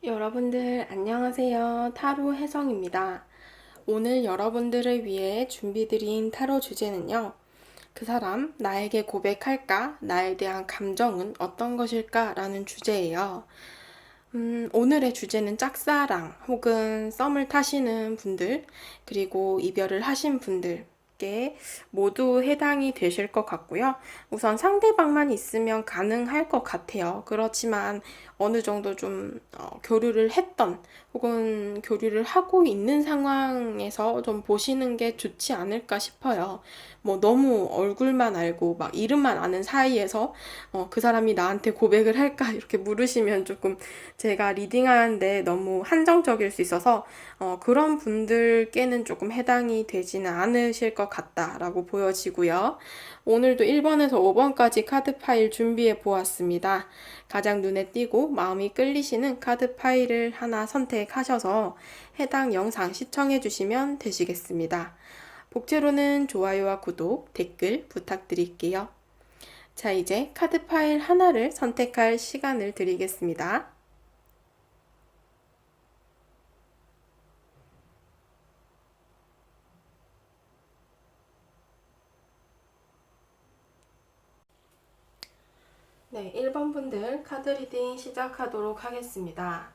여러분들 안녕하세요. 타로 혜성입니다. 오늘 여러분들을 위해 준비드린 타로 주제는요. 그 사람 나에게 고백할까? 나에 대한 감정은 어떤 것일까? 라는 주제예요. 오늘의 주제는 짝사랑 혹은 썸을 타시는 분들, 그리고 이별을 하신 분들께 모두 해당이 되실 것 같고요. 우선 상대방만 있으면 가능할 것 같아요. 그렇지만 어느 정도 좀 교류를 했던 혹은 교류를 하고 있는 상황에서 좀 보시는 게 좋지 않을까 싶어요. 뭐 너무 얼굴만 알고 막 이름만 아는 사이에서 그 사람이 나한테 고백을 할까 이렇게 물으시면 조금 제가 리딩하는데 너무 한정적일 수 있어서 그런 분들께는 조금 해당이 되지는 않으실 것 같다라고 보여지고요. 오늘도 1번에서 5번까지 카드 파일 준비해 보았습니다. 가장 눈에 띄고 마음이 끌리시는 카드 파일을 하나 선택하셔서 해당 영상 시청해 주시면 되시겠습니다. 복채로는 좋아요와 구독, 댓글 부탁드릴게요. 자, 이제 카드 파일 하나를 선택할 시간을 드리겠습니다. 네, 1번 분들 카드 리딩 시작하도록 하겠습니다.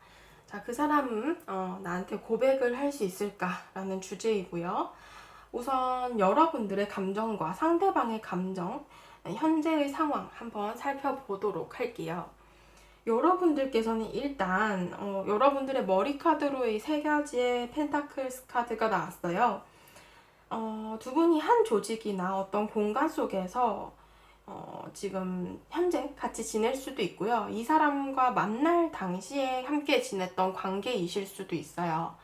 자, 그 사람은 나한테 고백을 할 수 있을까라는 주제이고요. 우선 여러분들의 감정과 상대방의 감정, 현재의 상황 한번 살펴보도록 할게요. 여러분들께서는 일단 여러분들의 머리 카드로 이 세 가지의 펜타클스 카드가 나왔어요. 두 분이 한 조직이나 어떤 공간 속에서 지금 현재 같이 지낼 수도 있고요. 이 사람과 만날 당시에 함께 지냈던 관계이실 수도 있어요.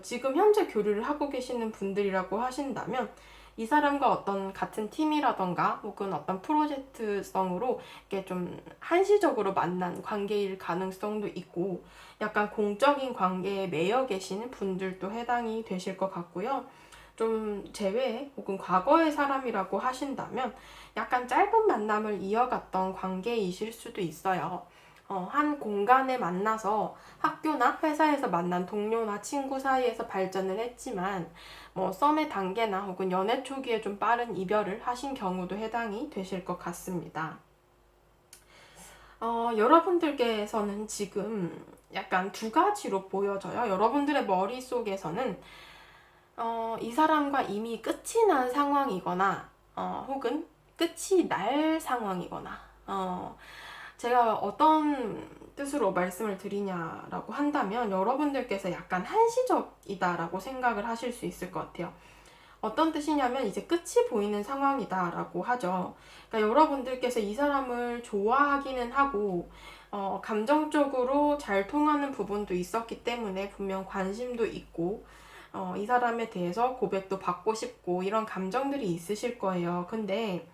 지금 현재 교류를 하고 계시는 분들이라고 하신다면 이 사람과 어떤 같은 팀이라던가 혹은 어떤 프로젝트성으로 이렇게 좀 한시적으로 만난 관계일 가능성도 있고 약간 공적인 관계에 매여 계시는 분들도 해당이 되실 것 같고요. 좀 제외 혹은 과거의 사람이라고 하신다면 약간 짧은 만남을 이어갔던 관계이실 수도 있어요. 한 공간에 만나서 학교나 회사에서 만난 동료나 친구 사이에서 발전을 했지만 뭐 썸의 단계나 혹은 연애 초기에 좀 빠른 이별을 하신 경우도 해당이 되실 것 같습니다. 여러분들께서는 지금 약간 두 가지로 보여져요. 여러분들의 머릿속에서는 이 사람과 이미 끝이 난 상황이거나 혹은 끝이 날 상황이거나 제가 어떤 뜻으로 말씀을 드리냐라고 한다면 여러분들께서 약간 한시적이다라고 생각을 하실 수 있을 것 같아요. 어떤 뜻이냐면 이제 끝이 보이는 상황이다라고 하죠. 그러니까 여러분들께서 이 사람을 좋아하기는 하고 감정적으로 잘 통하는 부분도 있었기 때문에 분명 관심도 있고 이 사람에 대해서 고백도 받고 싶고 이런 감정들이 있으실 거예요. 근데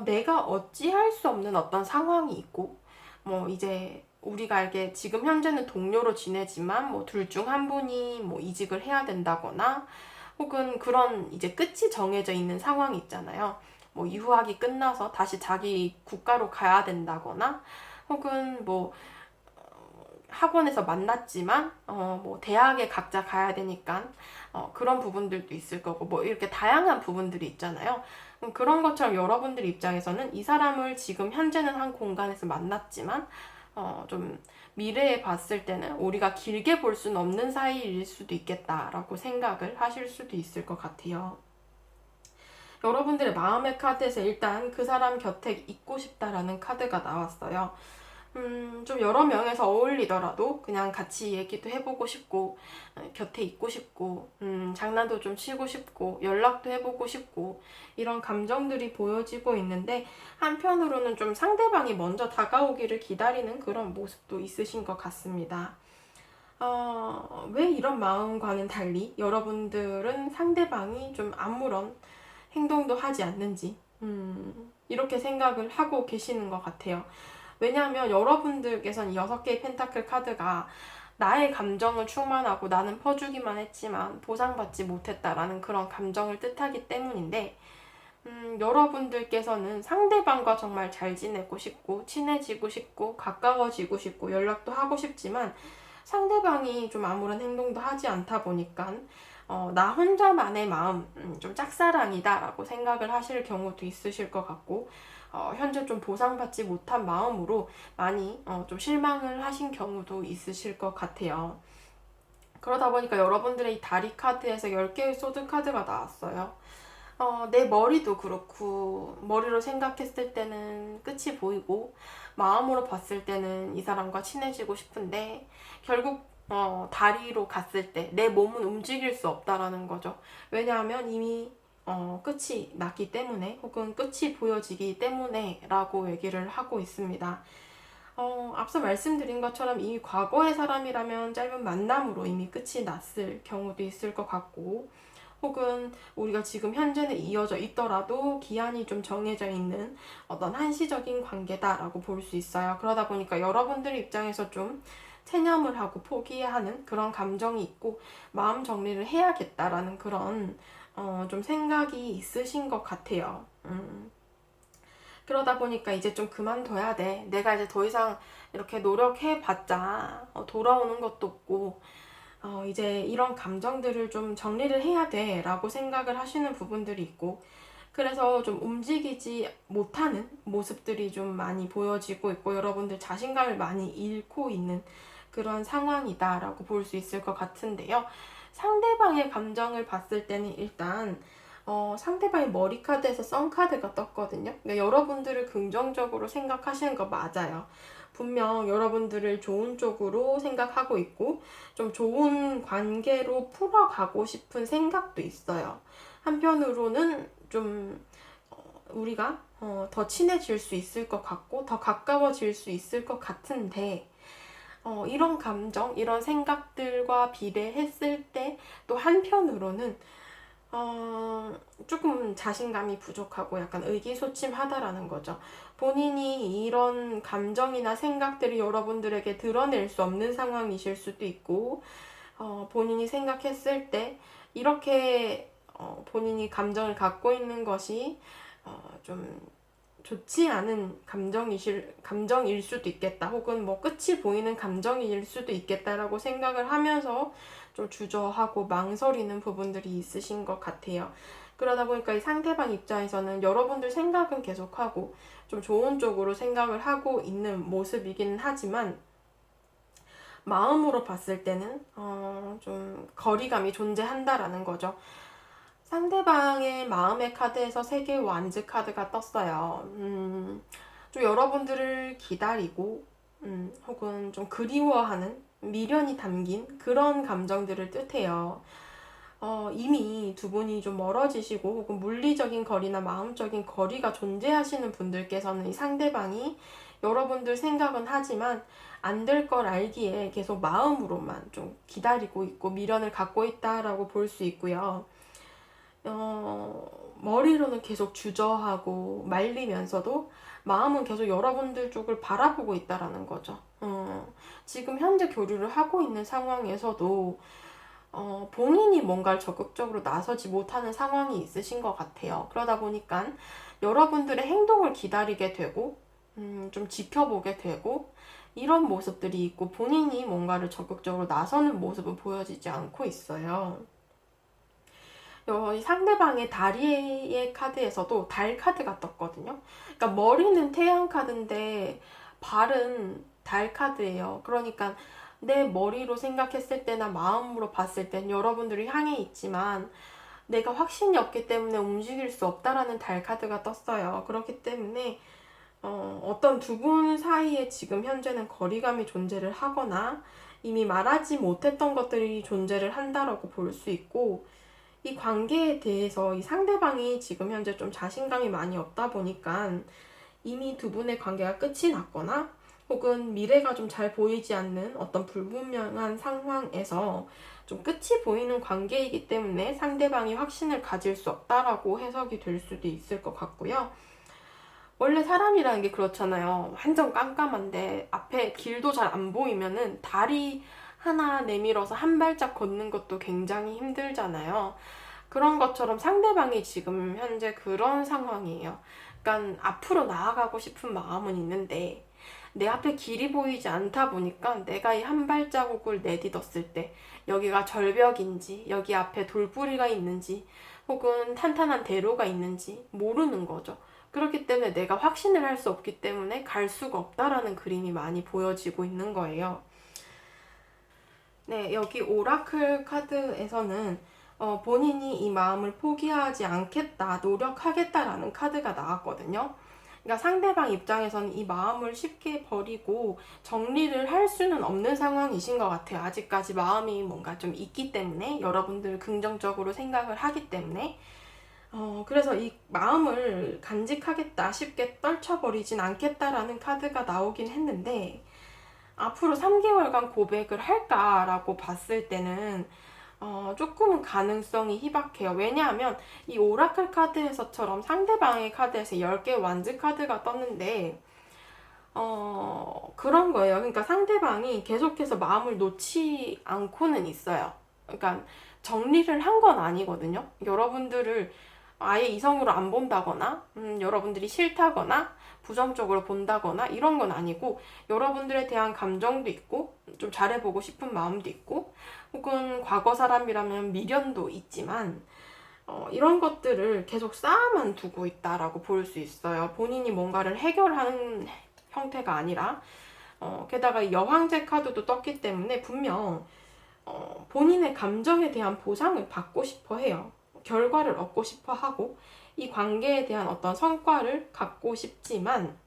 내가 어찌할 수 없는 어떤 상황이 있고 뭐 이제 우리가 알게 지금 현재는 동료로 지내지만 뭐 둘 중 한 분이 뭐 이직을 해야 된다거나 혹은 그런 이제 끝이 정해져 있는 상황이 있잖아요. 뭐 유학이 끝나서 다시 자기 국가로 가야 된다거나 혹은 뭐 학원에서 만났지만 뭐 대학에 각자 가야 되니까 그런 부분들도 있을 거고 뭐 이렇게 다양한 부분들이 있잖아요. 그런 것처럼 여러분들 입장에서는 이 사람을 지금 현재는 한 공간에서 만났지만 좀 미래에 봤을 때는 우리가 길게 볼 수는 없는 사이일 수도 있겠다라고 생각을 하실 수도 있을 것 같아요. 여러분들의 마음의 카드에서 일단 그 사람 곁에 있고 싶다라는 카드가 나왔어요. 좀 여러 명에서 어울리더라도 그냥 같이 얘기도 해보고 싶고, 곁에 있고 싶고, 장난도 좀 치고 싶고, 연락도 해보고 싶고, 이런 감정들이 보여지고 있는데, 한편으로는 좀 상대방이 먼저 다가오기를 기다리는 그런 모습도 있으신 것 같습니다. 왜 이런 마음과는 달리 여러분들은 상대방이 좀 아무런 행동도 하지 않는지, 이렇게 생각을 하고 계시는 것 같아요. 왜냐하면 여러분들께서는 6개의 펜타클 카드가 나의 감정을 충만하고 나는 퍼주기만 했지만 보상받지 못했다라는 그런 감정을 뜻하기 때문인데 여러분들께서는 상대방과 정말 잘 지내고 싶고 친해지고 싶고 가까워지고 싶고 연락도 하고 싶지만 상대방이 좀 아무런 행동도 하지 않다 보니까 나 혼자만의 마음, 좀 짝사랑이다 라고 생각을 하실 경우도 있으실 것 같고 현재 좀 보상받지 못한 마음으로 많이 좀 실망을 하신 경우도 있으실 것 같아요. 그러다 보니까 여러분들의 이 다리 카드에서 10개의 소드 카드가 나왔어요. 내 머리도 그렇고 머리로 생각했을 때는 끝이 보이고 마음으로 봤을 때는 이 사람과 친해지고 싶은데 결국 다리로 갔을 때 내 몸은 움직일 수 없다라는 거죠. 왜냐하면 이미 끝이 났기 때문에 혹은 끝이 보여지기 때문에 라고 얘기를 하고 있습니다. 앞서 말씀드린 것처럼 이미 과거의 사람이라면 짧은 만남으로 이미 끝이 났을 경우도 있을 것 같고 혹은 우리가 지금 현재는 이어져 있더라도 기한이 좀 정해져 있는 어떤 한시적인 관계다라고 볼 수 있어요. 그러다 보니까 여러분들 입장에서 좀 체념을 하고 포기하는 그런 감정이 있고 마음 정리를 해야겠다라는 그런 좀 생각이 있으신 것 같아요. 그러다 보니까 이제 좀 그만둬야 돼. 내가 이제 더 이상 이렇게 노력해봤자 돌아오는 것도 없고 이제 이런 감정들을 좀 정리를 해야 돼 라고 생각을 하시는 부분들이 있고 그래서 좀 움직이지 못하는 모습들이 좀 많이 보여지고 있고 여러분들 자신감을 많이 잃고 있는 그런 상황이다 라고 볼 수 있을 것 같은데요. 상대방의 감정을 봤을 때는 일단 상대방의 머리 카드에서 썬 카드가 떴거든요. 그러니까 여러분들을 긍정적으로 생각하시는 거 맞아요. 분명 여러분들을 좋은 쪽으로 생각하고 있고 좀 좋은 관계로 풀어가고 싶은 생각도 있어요. 한편으로는 좀 우리가 더 친해질 수 있을 것 같고 더 가까워질 수 있을 것 같은데 이런 감정, 이런 생각들과 비례했을 때 또 한편으로는 조금 자신감이 부족하고 약간 의기소침하다라는 거죠. 본인이 이런 감정이나 생각들을 여러분들에게 드러낼 수 없는 상황이실 수도 있고, 본인이 생각했을 때 이렇게 본인이 감정을 갖고 있는 것이 좀 좋지 않은 감정일 수도 있겠다. 혹은 뭐 끝이 보이는 감정일 수도 있겠다라고 생각을 하면서 좀 주저하고 망설이는 부분들이 있으신 것 같아요. 그러다 보니까 이 상대방 입장에서는 여러분들 생각은 계속하고 좀 좋은 쪽으로 생각을 하고 있는 모습이기는 하지만 마음으로 봤을 때는 좀 거리감이 존재한다라는 거죠. 상대방의 마음의 카드에서 3개의 완즈 카드가 떴어요. 좀 여러분들을 기다리고, 혹은 좀 그리워하는 미련이 담긴 그런 감정들을 뜻해요. 이미 두 분이 좀 멀어지시고, 혹은 물리적인 거리나 마음적인 거리가 존재하시는 분들께서는 이 상대방이 여러분들 생각은 하지만 안 될 걸 알기에 계속 마음으로만 좀 기다리고 있고 미련을 갖고 있다라고 볼 수 있고요. 머리로는 계속 주저하고 말리면서도 마음은 계속 여러분들 쪽을 바라보고 있다라는 거죠. 지금 현재 교류를 하고 있는 상황에서도 본인이 뭔가를 적극적으로 나서지 못하는 상황이 있으신 것 같아요. 그러다 보니까 여러분들의 행동을 기다리게 되고, 좀 지켜보게 되고, 이런 모습들이 있고 본인이 뭔가를 적극적으로 나서는 모습은 보여지지 않고 있어요. 상대방의 다리의 카드에서도 달 카드가 떴거든요. 그러니까 머리는 태양 카드인데 발은 달 카드예요. 그러니까 내 머리로 생각했을 때나 마음으로 봤을 땐 여러분들이 향해 있지만 내가 확신이 없기 때문에 움직일 수 없다라는 달 카드가 떴어요. 그렇기 때문에 어떤 두 분 사이에 지금 현재는 거리감이 존재를 하거나 이미 말하지 못했던 것들이 존재를 한다라고 볼 수 있고 이 관계에 대해서 이 상대방이 지금 현재 좀 자신감이 많이 없다 보니까 이미 두 분의 관계가 끝이 났거나 혹은 미래가 좀 잘 보이지 않는 어떤 불분명한 상황에서 좀 끝이 보이는 관계이기 때문에 상대방이 확신을 가질 수 없다라고 해석이 될 수도 있을 것 같고요. 원래 사람이라는 게 그렇잖아요. 완전 깜깜한데 앞에 길도 잘 안 보이면은 다리 하나 내밀어서 한 발짝 걷는 것도 굉장히 힘들잖아요. 그런 것처럼 상대방이 지금 현재 그런 상황이에요. 그러니까 앞으로 나아가고 싶은 마음은 있는데 내 앞에 길이 보이지 않다 보니까 내가 이 한 발자국을 내딛었을 때 여기가 절벽인지 여기 앞에 돌뿌리가 있는지 혹은 탄탄한 대로가 있는지 모르는 거죠. 그렇기 때문에 내가 확신을 할 수 없기 때문에 갈 수가 없다라는 그림이 많이 보여지고 있는 거예요. 네, 여기 오라클 카드에서는 본인이 이 마음을 포기하지 않겠다, 노력하겠다라는 카드가 나왔거든요. 그러니까 상대방 입장에서는 이 마음을 쉽게 버리고 정리를 할 수는 없는 상황이신 것 같아요. 아직까지 마음이 뭔가 좀 있기 때문에, 여러분들 긍정적으로 생각을 하기 때문에. 그래서 이 마음을 간직하겠다, 쉽게 떨쳐버리진 않겠다라는 카드가 나오긴 했는데, 앞으로 3개월간 고백을 할까라고 봤을 때는 조금은 가능성이 희박해요. 왜냐하면 이 오라클 카드에서처럼 상대방의 카드에서 10개 완즈 카드가 떴는데 그런 거예요. 그러니까 상대방이 계속해서 마음을 놓지 않고는 있어요. 그러니까 정리를 한 건 아니거든요. 여러분들을 아예 이성으로 안 본다거나, 여러분들이 싫다거나, 부정적으로 본다거나 이런 건 아니고 여러분들에 대한 감정도 있고 좀 잘해보고 싶은 마음도 있고 혹은 과거 사람이라면 미련도 있지만 이런 것들을 계속 쌓아만 두고 있다라고 볼 수 있어요. 본인이 뭔가를 해결하는 형태가 아니라 게다가 여왕제 카드도 떴기 때문에 분명 본인의 감정에 대한 보상을 받고 싶어 해요. 결과를 얻고 싶어 하고 이 관계에 대한 어떤 성과를 갖고 싶지만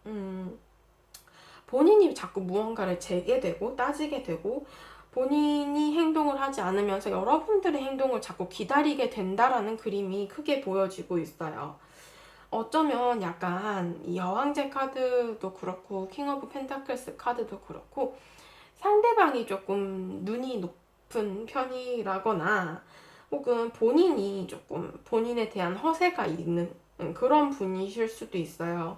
본인이 자꾸 무언가를 재게 되고 따지게 되고 본인이 행동을 하지 않으면서 여러분들의 행동을 자꾸 기다리게 된다라는 그림이 크게 보여지고 있어요. 어쩌면 약간 이 여왕제 카드도 그렇고 킹 오브 펜타클스 카드도 그렇고 상대방이 조금 눈이 높은 편이라거나 혹은 본인이 조금 본인에 대한 허세가 있는 그런 분이실 수도 있어요.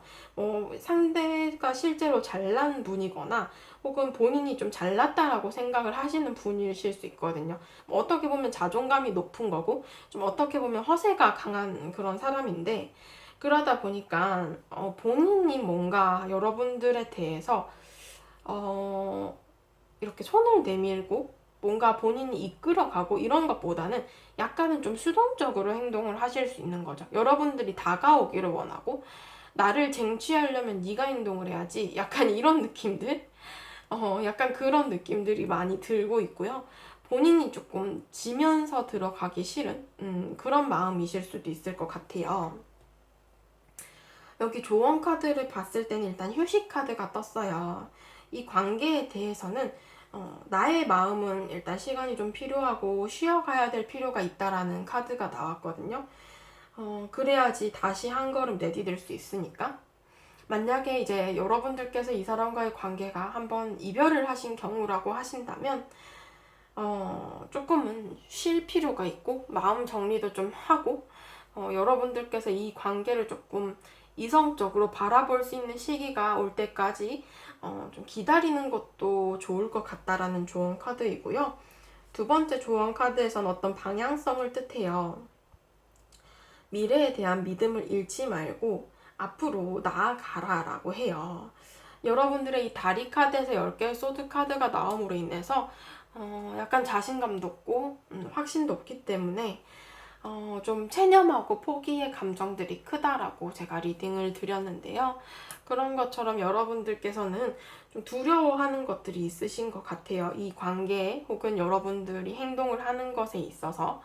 상대가 실제로 잘난 분이거나 혹은 본인이 좀 잘났다라고 생각을 하시는 분이실 수 있거든요. 어떻게 보면 자존감이 높은 거고 좀 어떻게 보면 허세가 강한 그런 사람인데 그러다 보니까 본인이 뭔가 여러분들에 대해서 이렇게 손을 내밀고 뭔가 본인이 이끌어가고 이런 것보다는 약간은 좀 수동적으로 행동을 하실 수 있는 거죠. 여러분들이 다가오기를 원하고 나를 쟁취하려면 네가 행동을 해야지. 약간 이런 느낌들? 약간 그런 느낌들이 많이 들고 있고요. 본인이 조금 지면서 들어가기 싫은 그런 마음이실 수도 있을 것 같아요. 여기 조언 카드를 봤을 때는 일단 휴식 카드가 떴어요. 이 관계에 대해서는 나의 마음은 일단 시간이 좀 필요하고 쉬어가야 될 필요가 있다라는 카드가 나왔거든요. 그래야지 다시 한 걸음 내디딜 수 있으니까. 만약에 이제 여러분들께서 이 사람과의 관계가 한번 이별을 하신 경우라고 하신다면, 조금은 쉴 필요가 있고, 마음 정리도 좀 하고, 여러분들께서 이 관계를 조금 이성적으로 바라볼 수 있는 시기가 올 때까지 좀 기다리는 것도 좋을 것 같다라는 조언 카드이고요. 두 번째 조언 카드에선 어떤 방향성을 뜻해요. 미래에 대한 믿음을 잃지 말고 앞으로 나아가라 라고 해요. 여러분들의 이 다리 카드에서 10개의 소드 카드가 나옴으로 인해서 약간 자신감도 없고 확신도 없기 때문에 좀 체념하고 포기의 감정들이 크다라고 제가 리딩을 드렸는데요. 그런 것처럼 여러분들께서는 좀 두려워하는 것들이 있으신 것 같아요. 이 관계에 혹은 여러분들이 행동을 하는 것에 있어서.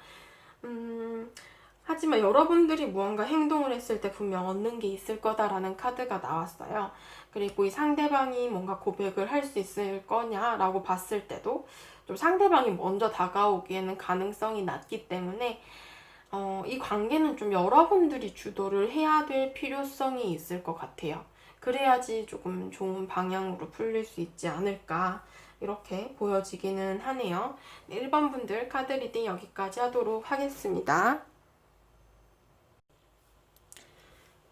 하지만 여러분들이 무언가 행동을 했을 때 분명 얻는 게 있을 거다라는 카드가 나왔어요. 그리고 이 상대방이 뭔가 고백을 할 수 있을 거냐라고 봤을 때도 좀 상대방이 먼저 다가오기에는 가능성이 낮기 때문에 이 관계는 좀 여러분들이 주도를 해야 될 필요성이 있을 것 같아요. 그래야지 조금 좋은 방향으로 풀릴 수 있지 않을까 이렇게 보여지기는 하네요. 1번 분들 카드 리딩 여기까지 하도록 하겠습니다.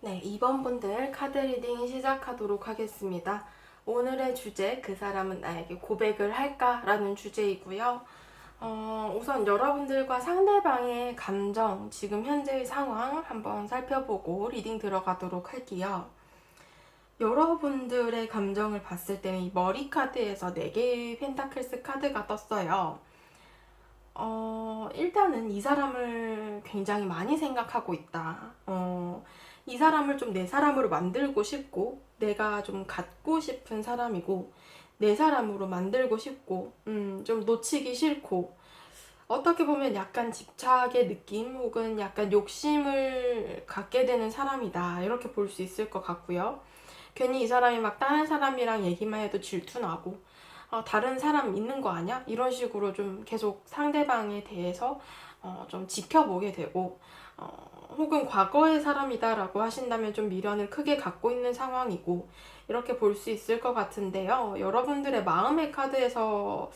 네, 2번 분들 카드 리딩 시작하도록 하겠습니다. 오늘의 주제, 그 사람은 나에게 고백을 할까? 라는 주제이고요. 우선 여러분들과 상대방의 감정, 지금 현재의 상황 한번 살펴보고 리딩 들어가도록 할게요. 여러분들의 감정을 봤을 때는 이 머리 카드에서 4개의 펜타클스 카드가 떴어요. 일단은 이 사람을 굉장히 많이 생각하고 있다. 이 사람을 좀 내 사람으로 만들고 싶고, 내가 좀 갖고 싶은 사람이고, 내 사람으로 만들고 싶고, 좀 놓치기 싫고, 어떻게 보면 약간 집착의 느낌 혹은 약간 욕심을 갖게 되는 사람이다. 이렇게 볼 수 있을 것 같고요. 괜히 이 사람이 막 다른 사람이랑 얘기만 해도 질투나고, 다른 사람 있는 거 아니야? 이런 식으로 좀 계속 상대방에 대해서 좀 지켜보게 되고, 혹은 과거의 사람이다라고 하신다면 좀 미련을 크게 갖고 있는 상황이고, 이렇게 볼 수 있을 것 같은데요. 여러분들의 마음의 카드에서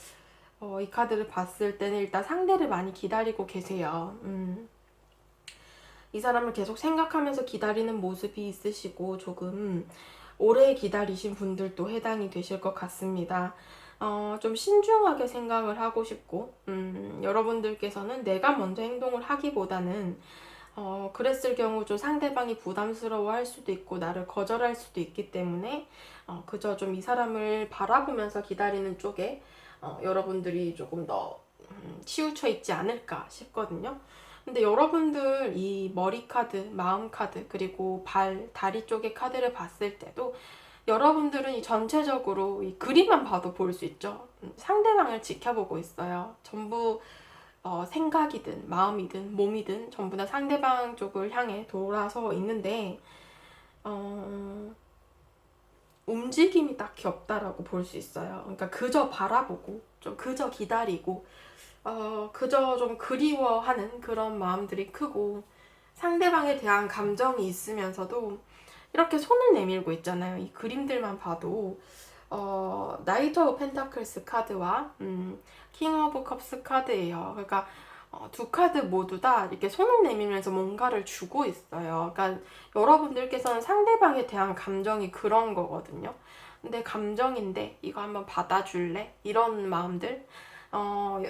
이 카드를 봤을 때는 일단 상대를 많이 기다리고 계세요. 이 사람을 계속 생각하면서 기다리는 모습이 있으시고 조금 오래 기다리신 분들도 해당이 되실 것 같습니다. 좀 신중하게 생각을 하고 싶고, 여러분들께서는 내가 먼저 행동을 하기보다는, 그랬을 경우 좀 상대방이 부담스러워 할 수도 있고, 나를 거절할 수도 있기 때문에, 그저 좀 이 사람을 바라보면서 기다리는 쪽에, 여러분들이 조금 더, 치우쳐 있지 않을까 싶거든요. 근데 여러분들 이 머리 카드, 마음 카드, 그리고 발, 다리 쪽의 카드를 봤을 때도 여러분들은 이 전체적으로 이 그림만 봐도 볼 수 있죠. 상대방을 지켜보고 있어요. 전부 생각이든 마음이든 몸이든 전부 다 상대방 쪽을 향해 돌아서 있는데 움직임이 딱히 없다라고 볼 수 있어요. 그러니까 그저 바라보고 좀 그저 기다리고 그저 좀 그리워하는 그런 마음들이 크고 상대방에 대한 감정이 있으면서도 이렇게 손을 내밀고 있잖아요. 이 그림들만 봐도 나이트 오브 펜타클스 카드와 킹 오브 컵스 카드예요. 그러니까 두 카드 모두 다 이렇게 손을 내밀면서 뭔가를 주고 있어요. 그러니까 여러분들께서는 상대방에 대한 감정이 그런 거거든요. 근데 감정인데 이거 한번 받아줄래? 이런 마음들.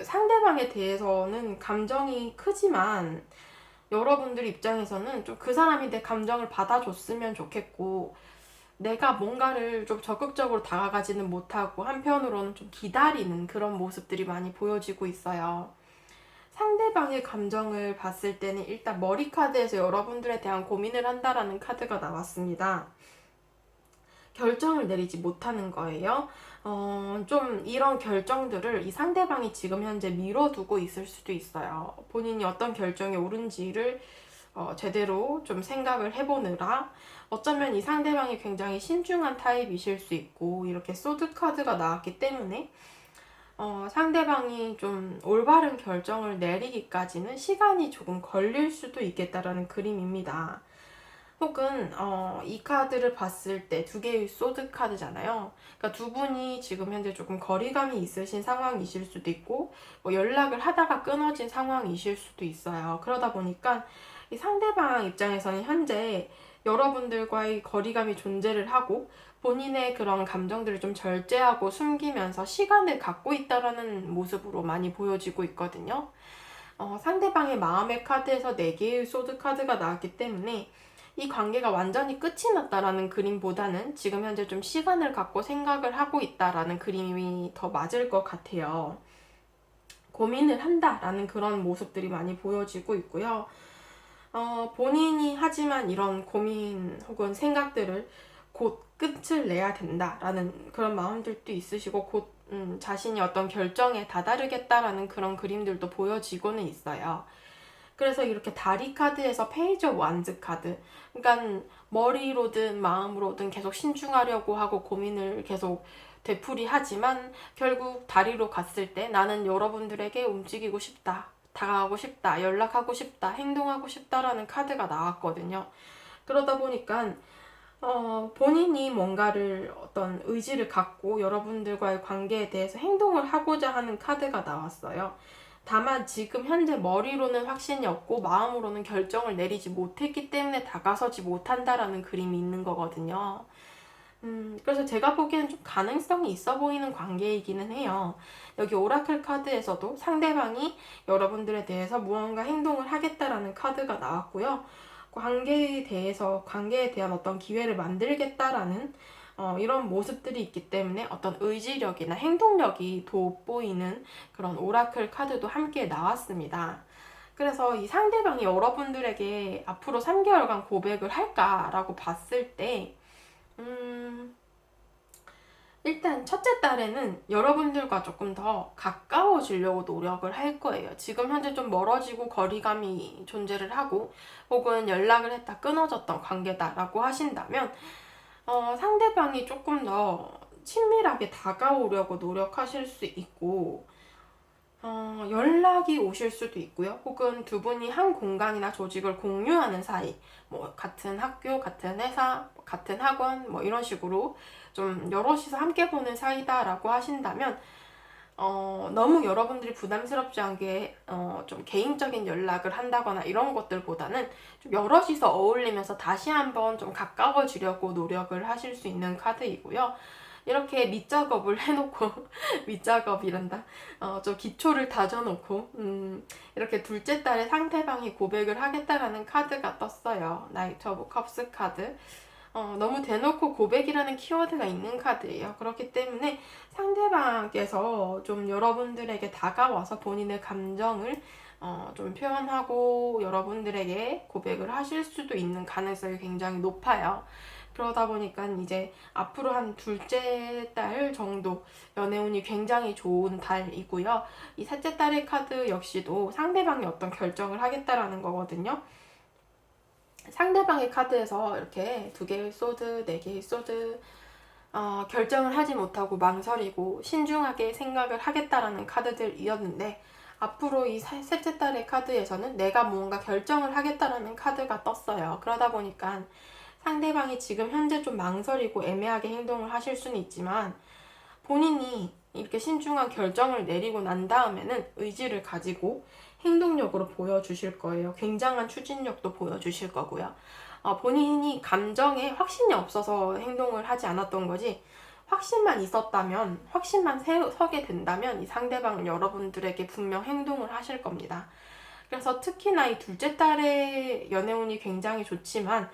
상대방에 대해서는 감정이 크지만 여러분들 입장에서는 좀 그 사람이 내 감정을 받아줬으면 좋겠고 내가 뭔가를 좀 적극적으로 다가가지는 못하고 한편으로는 좀 기다리는 그런 모습들이 많이 보여지고 있어요. 상대방의 감정을 봤을 때는 일단 머리 카드에서 여러분들에 대한 고민을 한다라는 카드가 나왔습니다. 결정을 내리지 못하는 거예요. 좀 이런 결정들을 이 상대방이 지금 현재 미뤄두고 있을 수도 있어요. 본인이 어떤 결정이 옳은지를 제대로 좀 생각을 해보느라 어쩌면 이 상대방이 굉장히 신중한 타입이실 수 있고 이렇게 소드 카드가 나왔기 때문에 상대방이 좀 올바른 결정을 내리기까지는 시간이 조금 걸릴 수도 있겠다라는 그림입니다. 혹은 이 카드를 봤을 때 두 개의 소드 카드잖아요. 그러니까 두 분이 지금 현재 조금 거리감이 있으신 상황이실 수도 있고 뭐 연락을 하다가 끊어진 상황이실 수도 있어요. 그러다 보니까 이 상대방 입장에서는 현재 여러분들과의 거리감이 존재를 하고 본인의 그런 감정들을 좀 절제하고 숨기면서 시간을 갖고 있다라는 모습으로 많이 보여지고 있거든요. 상대방의 마음의 카드에서 4개의 소드 카드가 나왔기 때문에 이 관계가 완전히 끝이 났다라는 그림보다는 지금 현재 좀 시간을 갖고 생각을 하고 있다라는 그림이 더 맞을 것 같아요. 고민을 한다라는 그런 모습들이 많이 보여지고 있고요. 본인이 하지만 이런 고민 혹은 생각들을 곧 끝을 내야 된다라는 그런 마음들도 있으시고 곧 자신이 어떤 결정에 다다르겠다라는 그런 그림들도 보여지고는 있어요. 그래서 이렇게 다리 카드에서 페이지 오브 완즈 카드, 그러니까 머리로든 마음으로든 계속 신중하려고 하고 고민을 계속 되풀이하지만 결국 다리로 갔을 때 나는 여러분들에게 움직이고 싶다, 다가가고 싶다, 연락하고 싶다, 행동하고 싶다라는 카드가 나왔거든요. 그러다 보니까 본인이 뭔가를 어떤 의지를 갖고 여러분들과의 관계에 대해서 행동을 하고자 하는 카드가 나왔어요. 다만 지금 현재 머리로는 확신이 없고 마음으로는 결정을 내리지 못했기 때문에 다가서지 못한다라는 그림이 있는 거거든요. 그래서 제가 보기에는 좀 가능성이 있어 보이는 관계이기는 해요. 여기 오라클 카드에서도 상대방이 여러분들에 대해서 무언가 행동을 하겠다라는 카드가 나왔고요. 관계에 대한 어떤 기회를 만들겠다라는 이런 모습들이 있기 때문에 어떤 의지력이나 행동력이 돋보이는 그런 오라클 카드도 함께 나왔습니다. 그래서 이 상대방이 여러분들에게 앞으로 3개월간 고백을 할까라고 봤을 때, 일단 첫째 달에는 여러분들과 조금 더 가까워지려고 노력을 할 거예요. 지금 현재 좀 멀어지고 거리감이 존재를 하고 혹은 연락을 했다 끊어졌던 관계다라고 하신다면 상대방이 조금 더 친밀하게 다가오려고 노력하실 수 있고 연락이 오실 수도 있고요. 혹은 두 분이 한 공간이나 조직을 공유하는 사이, 뭐 같은 학교, 같은 회사, 같은 학원, 뭐 이런 식으로 좀 여럿이서 함께 보는 사이다라고 하신다면 너무 여러분들이 부담스럽지 않게 좀 개인적인 연락을 한다거나 이런 것들보다는 좀 여럿이서 어울리면서 다시 한번 좀 가까워지려고 노력을 하실 수 있는 카드이고요. 이렇게 밑작업을 해놓고 밑작업이란다. 좀 기초를 다져놓고 이렇게 둘째 달에 상대방이 고백을 하겠다라는 카드가 떴어요. 나이트 오브 컵스 카드. 너무 대놓고 고백이라는 키워드가 있는 카드예요. 그렇기 때문에 상대방께서 좀 여러분들에게 다가와서 본인의 감정을 좀 표현하고 여러분들에게 고백을 하실 수도 있는 가능성이 굉장히 높아요. 그러다 보니까 이제 앞으로 한 둘째 달 정도 연애운이 굉장히 좋은 달이고요. 이 셋째 달의 카드 역시도 상대방이 어떤 결정을 하겠다라는 거거든요. 상대방의 카드에서 이렇게 2개의 소드, 4개의 소드 결정을 하지 못하고 망설이고 신중하게 생각을 하겠다라는 카드들이었는데 앞으로 이 셋째 달의 카드에서는 내가 무언가 결정을 하겠다라는 카드가 떴어요. 그러다 보니까 상대방이 지금 현재 좀 망설이고 애매하게 행동을 하실 수는 있지만 본인이 이렇게 신중한 결정을 내리고 난 다음에는 의지를 가지고 행동력으로 보여주실 거예요. 굉장한 추진력도 보여주실 거고요. 본인이 감정에 확신이 없어서 행동을 하지 않았던 거지 확신만 있었다면, 확신만 서게 된다면 이 상대방은 여러분들에게 분명 행동을 하실 겁니다. 그래서 특히나 이 둘째 달의 연애운이 굉장히 좋지만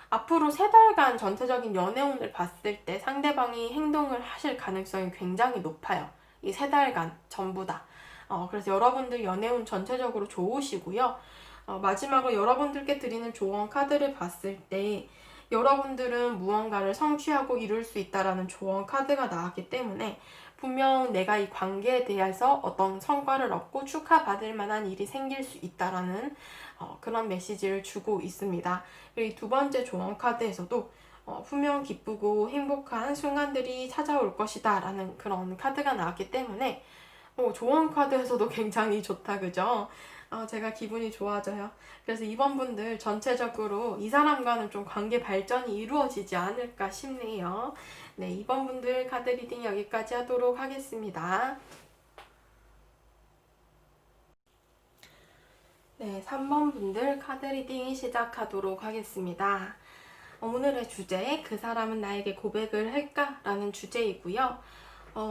앞으로 3달간 전체적인 연애운을 봤을 때 상대방이 행동을 하실 가능성이 굉장히 높아요. 이 3달간 전부 다. 그래서 여러분들 연애운 전체적으로 좋으시고요. 마지막으로 여러분들께 드리는 조언 카드를 봤을 때 여러분들은 무언가를 성취하고 이룰 수 있다라는 조언 카드가 나왔기 때문에 분명 내가 이 관계에 대해서 어떤 성과를 얻고 축하받을 만한 일이 생길 수 있다라는 그런 메시지를 주고 있습니다. 그리고 이 2번째 조언 카드에서도 분명 기쁘고 행복한 순간들이 찾아올 것이다 라는 그런 카드가 나왔기 때문에 조언 카드에서도 굉장히 좋다, 그죠? 제가 기분이 좋아져요. 그래서 이번 분들 전체적으로 이 사람과는 좀 관계 발전이 이루어지지 않을까 싶네요. 네, 이번 분들 카드 리딩 여기까지 하도록 하겠습니다. 네, 3번 분들 카드 리딩 시작하도록 하겠습니다. 오늘의 주제, 그 사람은 나에게 고백을 할까? 라는 주제이고요.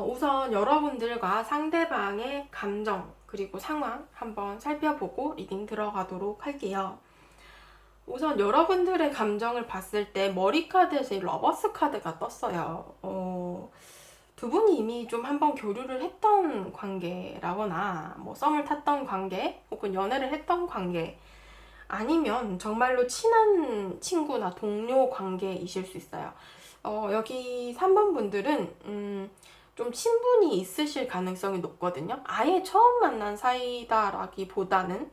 우선 여러분들과 상대방의 감정 그리고 상황 한번 살펴보고 리딩 들어가도록 할게요. 우선 여러분들의 감정을 봤을 때 머리 카드에서 이 러버스 카드가 떴어요. 두 분이 이미 좀 한번 교류를 했던 관계라거나 뭐 썸을 탔던 관계 혹은 연애를 했던 관계 아니면 정말로 친한 친구나 동료 관계이실 수 있어요. 여기 3번 분들은 좀 친분이 있으실 가능성이 높거든요. 아예 처음 만난 사이다라기보다는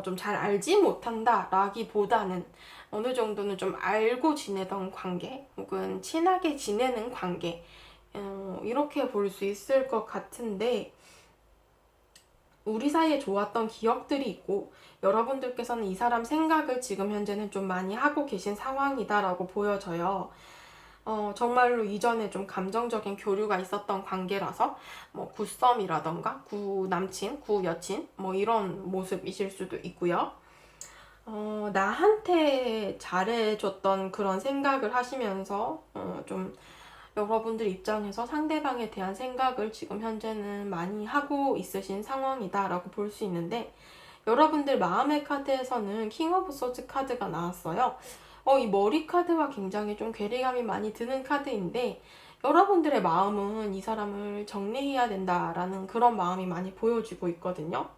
좀 잘 알지 못한다라기보다는 어느 정도는 좀 알고 지내던 관계 혹은 친하게 지내는 관계 이렇게 볼 수 있을 것 같은데 우리 사이에 좋았던 기억들이 있고 여러분들께서는 이 사람 생각을 지금 현재는 좀 많이 하고 계신 상황이다라고 보여져요. 정말로 이전에 좀 감정적인 교류가 있었던 관계라서 뭐 구썸이라던가 구남친, 구여친 뭐 이런 모습이실 수도 있고요. 나한테 잘해줬던 그런 생각을 하시면서 좀 여러분들 입장에서 상대방에 대한 생각을 지금 현재는 많이 하고 있으신 상황이다라고 볼 수 있는데, 여러분들 마음의 카드에서는 킹 오브 소즈 카드가 나왔어요. 이 머리 카드와 굉장히 좀 괴리감이 많이 드는 카드인데, 여러분들의 마음은 이 사람을 정리해야 된다라는 그런 마음이 많이 보여지고 있거든요.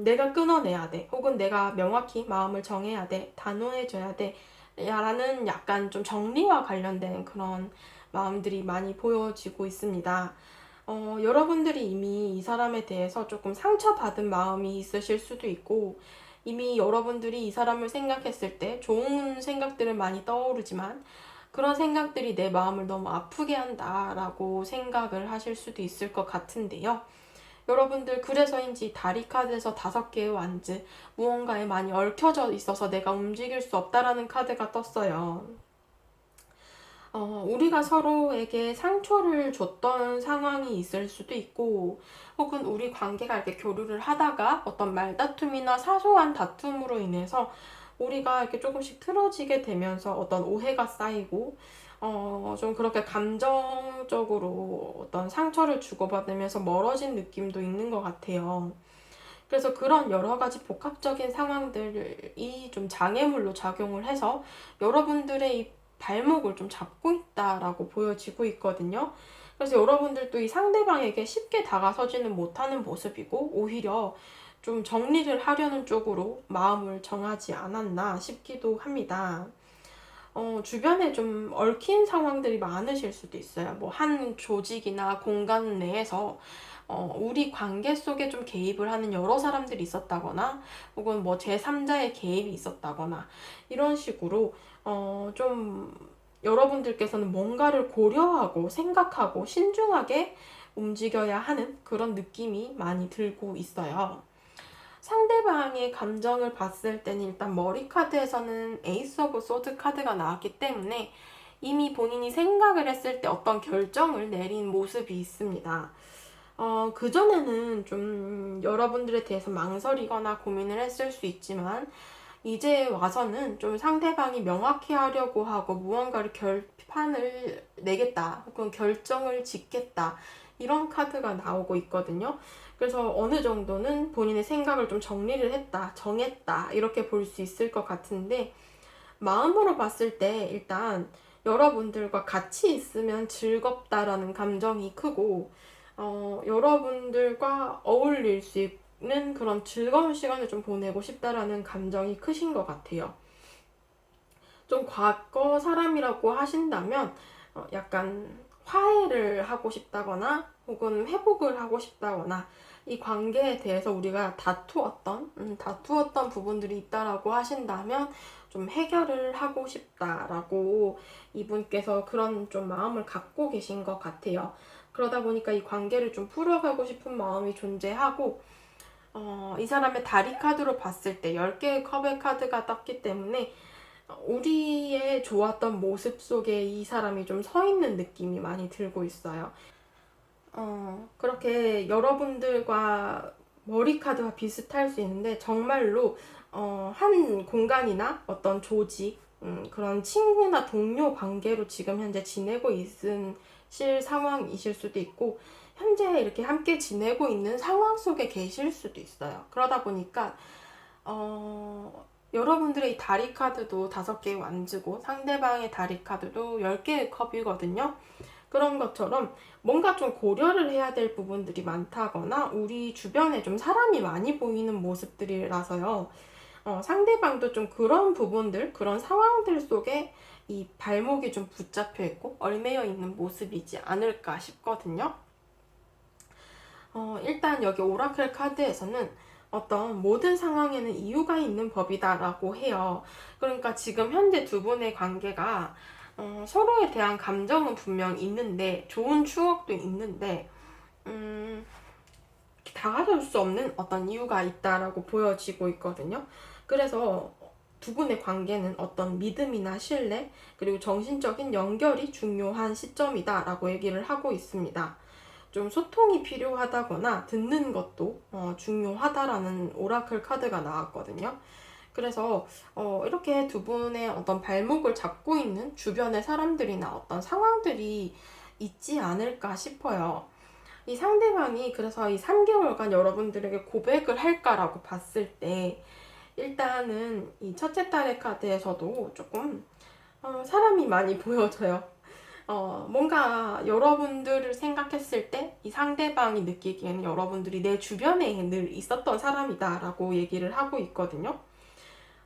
내가 끊어내야 돼. 혹은 내가 명확히 마음을 정해야 돼. 단호해져야 돼. 라는 약간 좀 정리와 관련된 그런 마음들이 많이 보여지고 있습니다. 여러분들이 이미 이 사람에 대해서 조금 상처받은 마음이 있으실 수도 있고, 이미 여러분들이 이 사람을 생각했을 때 좋은 생각들을 많이 떠오르지만, 그런 생각들이 내 마음을 너무 아프게 한다라고 생각을 하실 수도 있을 것 같은데요. 여러분들 그래서인지 다리 카드에서 5개의 완즈, 무언가에 많이 얽혀져 있어서 내가 움직일 수 없다라는 카드가 떴어요. 우리가 서로에게 상처를 줬던 상황이 있을 수도 있고, 혹은 우리 관계가 이렇게 교류를 하다가 어떤 말다툼이나 사소한 다툼으로 인해서 우리가 이렇게 조금씩 틀어지게 되면서 어떤 오해가 쌓이고, 좀 그렇게 감정적으로 어떤 상처를 주고받으면서 멀어진 느낌도 있는 것 같아요. 그래서 그런 여러 가지 복합적인 상황들이 좀 장애물로 작용을 해서 여러분들의 이 발목을 좀 잡고 있다라고 보여지고 있거든요. 그래서 여러분들도 이 상대방에게 쉽게 다가서지는 못하는 모습이고, 오히려 좀 정리를 하려는 쪽으로 마음을 정하지 않았나 싶기도 합니다. 주변에 좀 얽힌 상황들이 많으실 수도 있어요. 뭐 한 조직이나 공간 내에서 우리 관계 속에 좀 개입을 하는 여러 사람들이 있었다거나, 혹은 뭐 제3자의 개입이 있었다거나, 이런 식으로 좀 여러분들께서는 뭔가를 고려하고 생각하고 신중하게 움직여야 하는 그런 느낌이 많이 들고 있어요. 상대방의 감정을 봤을 때는 일단 머리 카드에서는 에이스 오브 소드 카드가 나왔기 때문에 이미 본인이 생각을 했을 때 어떤 결정을 내린 모습이 있습니다. 그전에는 좀 여러분들에 대해서 망설이거나 고민을 했을 수 있지만, 이제 와서는 좀 상대방이 명확히 하려고 하고 무언가를 결판을 내겠다, 혹은 결정을 짓겠다, 이런 카드가 나오고 있거든요. 그래서 어느 정도는 본인의 생각을 좀 정리를 했다, 정했다, 이렇게 볼 수 있을 것 같은데, 마음으로 봤을 때 일단 여러분들과 같이 있으면 즐겁다라는 감정이 크고, 여러분들과 어울릴 수 있는 그런 즐거운 시간을 좀 보내고 싶다라는 감정이 크신 것 같아요. 좀 과거 사람이라고 하신다면 약간 화해를 하고 싶다거나, 혹은 회복을 하고 싶다거나, 이 관계에 대해서 우리가 다투었던 부분들이 있다라고 하신다면 좀 해결을 하고 싶다라고 이분께서 그런 좀 마음을 갖고 계신 것 같아요. 그러다 보니까 이 관계를 좀 풀어가고 싶은 마음이 존재하고, 이 사람의 다리 카드로 봤을 때 10개의 컵의 카드가 떴기 때문에 우리의 좋았던 모습 속에 이 사람이 좀 서 있는 느낌이 많이 들고 있어요. 그렇게 여러분들과 머리 카드와 비슷할 수 있는데, 정말로 한 공간이나 어떤 조직, 그런 친구나 동료 관계로 지금 현재 지내고 있으실 상황이실 수도 있고, 현재 이렇게 함께 지내고 있는 상황 속에 계실 수도 있어요. 그러다 보니까 여러분들의 이 다리 카드도 5개의 완즈고, 상대방의 다리 카드도 10개의 컵이거든요. 그런 것처럼 뭔가 좀 고려를 해야 될 부분들이 많다거나, 우리 주변에 좀 사람이 많이 보이는 모습들이라서요. 상대방도 좀 그런 부분들, 그런 상황들 속에 이 발목이 좀 붙잡혀 있고 얽매여 있는 모습이지 않을까 싶거든요. 일단 여기 오라클 카드에서는 어떤 모든 상황에는 이유가 있는 법이다라고 해요. 그러니까 지금 현재 두 분의 관계가 서로에 대한 감정은 분명 있는데, 좋은 추억도 있는데, 다가설 수 없는 어떤 이유가 있다라고 보여지고 있거든요. 그래서 두 분의 관계는 어떤 믿음이나 신뢰, 그리고 정신적인 연결이 중요한 시점이다라고 얘기를 하고 있습니다. 좀 소통이 필요하다거나 듣는 것도 중요하다라는 오라클 카드가 나왔거든요. 그래서 이렇게 두 분의 어떤 발목을 잡고 있는 주변의 사람들이나 어떤 상황들이 있지 않을까 싶어요. 이 상대방이 그래서 이 3개월간 여러분들에게 고백을 할까라고 봤을 때 일단은 이 첫째 딸의 카드에서도 조금 사람이 많이 보여져요. 뭔가 여러분들을 생각했을 때 이 상대방이 느끼기에는 여러분들이 내 주변에 늘 있었던 사람이다라고 얘기를 하고 있거든요.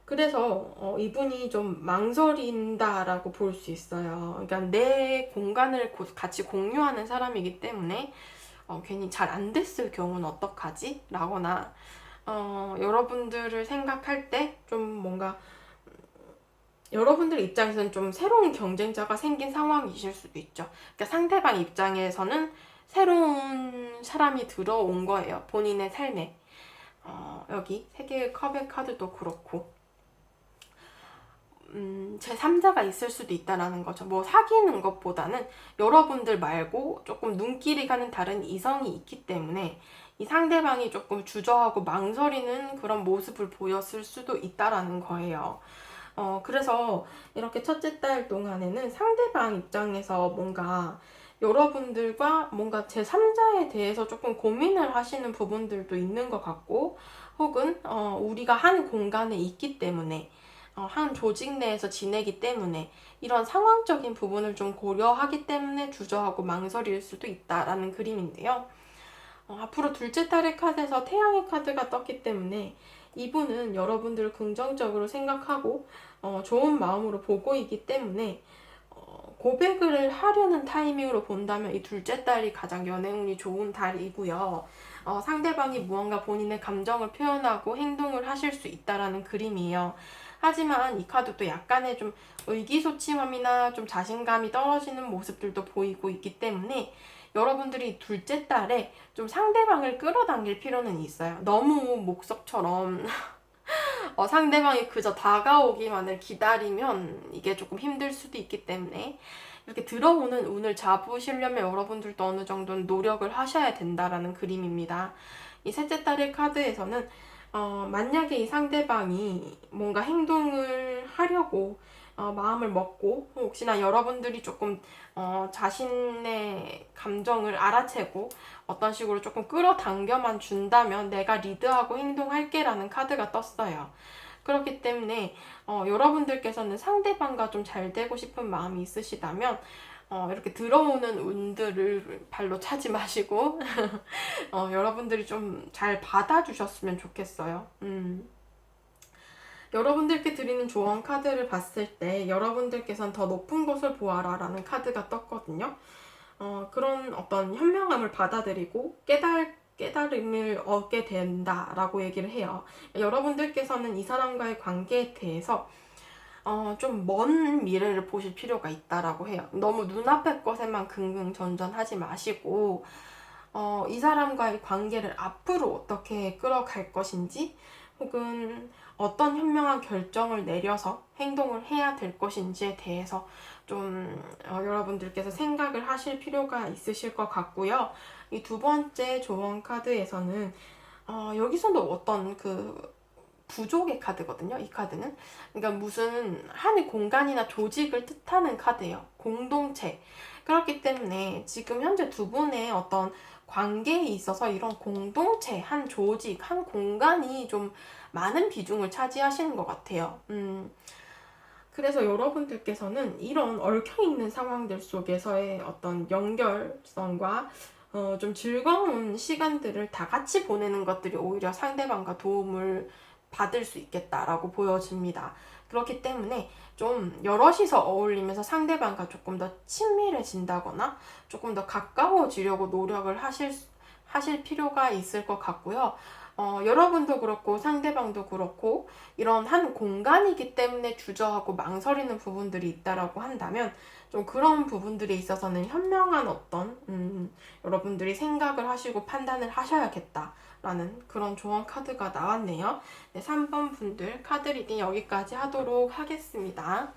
그래서 이분이 좀 망설인다라고 볼 수 있어요. 그러니까 내 공간을 같이 공유하는 사람이기 때문에 괜히 잘 안 됐을 경우는 어떡하지? 라거나 여러분들을 생각할 때 좀 뭔가 여러분들 입장에서는 좀 새로운 경쟁자가 생긴 상황이실 수도 있죠. 그러니까 상대방 입장에서는 새로운 사람이 들어온 거예요. 본인의 삶에. 여기 세 개의 컵의 카드도 그렇고 제3자가 있을 수도 있다라는 거죠. 뭐 사귀는 것보다는 여러분들 말고 조금 눈길이 가는 다른 이성이 있기 때문에 이 상대방이 조금 주저하고 망설이는 그런 모습을 보였을 수도 있다라는 거예요. 그래서 이렇게 첫째 달 동안에는 상대방 입장에서 뭔가 여러분들과 뭔가 제3자에 대해서 조금 고민을 하시는 부분들도 있는 것 같고, 혹은 우리가 한 공간에 있기 때문에 한 조직 내에서 지내기 때문에 이런 상황적인 부분을 좀 고려하기 때문에 주저하고 망설일 수도 있다라는 그림인데요. 앞으로 둘째 달의 카드에서 태양의 카드가 떴기 때문에 이분은 여러분들을 긍정적으로 생각하고 좋은 마음으로 보고 있기 때문에 고백을 하려는 타이밍으로 본다면 이 둘째 달이 가장 연애운이 좋은 달이고요. 상대방이 무언가 본인의 감정을 표현하고 행동을 하실 수 있다라는 그림이에요. 하지만 이 카드도 약간의 좀 의기소침함이나 좀 자신감이 떨어지는 모습들도 보이고 있기 때문에 여러분들이 둘째 달에 좀 상대방을 끌어당길 필요는 있어요. 너무 목석처럼 상대방이 그저 다가오기만을 기다리면 이게 조금 힘들 수도 있기 때문에 이렇게 들어오는 운을 잡으시려면 여러분들도 어느 정도는 노력을 하셔야 된다라는 그림입니다. 이 셋째 달의 카드에서는 만약에 이 상대방이 뭔가 행동을 하려고 마음을 먹고 혹시나 여러분들이 조금 자신의 감정을 알아채고 어떤 식으로 조금 끌어당겨만 준다면 내가 리드하고 행동할게 라는 카드가 떴어요. 그렇기 때문에 여러분들께서는 상대방과 좀 잘 되고 싶은 마음이 있으시다면 이렇게 들어오는 운들을 발로 차지 마시고 여러분들이 좀 잘 받아주셨으면 좋겠어요. 여러분들께 드리는 조언 카드를 봤을 때 여러분들께서는 더 높은 곳을 보아라 라는 카드가 떴거든요. 그런 어떤 현명함을 받아들이고 깨달음을 얻게 된다라고 얘기를 해요. 여러분들께서는 이 사람과의 관계에 대해서 좀 먼 미래를 보실 필요가 있다라고 해요. 너무 눈앞의 것에만 긍긍전전하지 마시고 이 사람과의 관계를 앞으로 어떻게 끌어갈 것인지 혹은 어떤 현명한 결정을 내려서 행동을 해야 될 것인지에 대해서 좀 여러분들께서 생각을 하실 필요가 있으실 것 같고요. 이 두 번째 조언 카드에서는 여기서도 어떤 그 부족의 카드거든요. 이 카드는. 그러니까 무슨 한 공간이나 조직을 뜻하는 카드예요. 공동체. 그렇기 때문에 지금 현재 두 분의 어떤 관계에 있어서 이런 공동체, 한 조직, 한 공간이 좀 많은 비중을 차지하시는 것 같아요. 그래서 여러분들께서는 이런 얽혀있는 상황들 속에서의 어떤 연결성과 좀 즐거운 시간들을 다 같이 보내는 것들이 오히려 상대방과 도움을 받을 수 있겠다라고 보여집니다. 그렇기 때문에 좀 여럿이서 어울리면서 상대방과 조금 더 친밀해진다거나 조금 더 가까워지려고 노력을 하실 필요가 있을 것 같고요. 여러분도 그렇고 상대방도 그렇고 이런 한 공간이기 때문에 주저하고 망설이는 부분들이 있다라고 한다면 좀 그런 부분들에 있어서는 현명한 어떤 여러분들이 생각을 하시고 판단을 하셔야겠다라는 그런 조언 카드가 나왔네요. 네, 3번 분들 카드 리딩 여기까지 하도록 하겠습니다.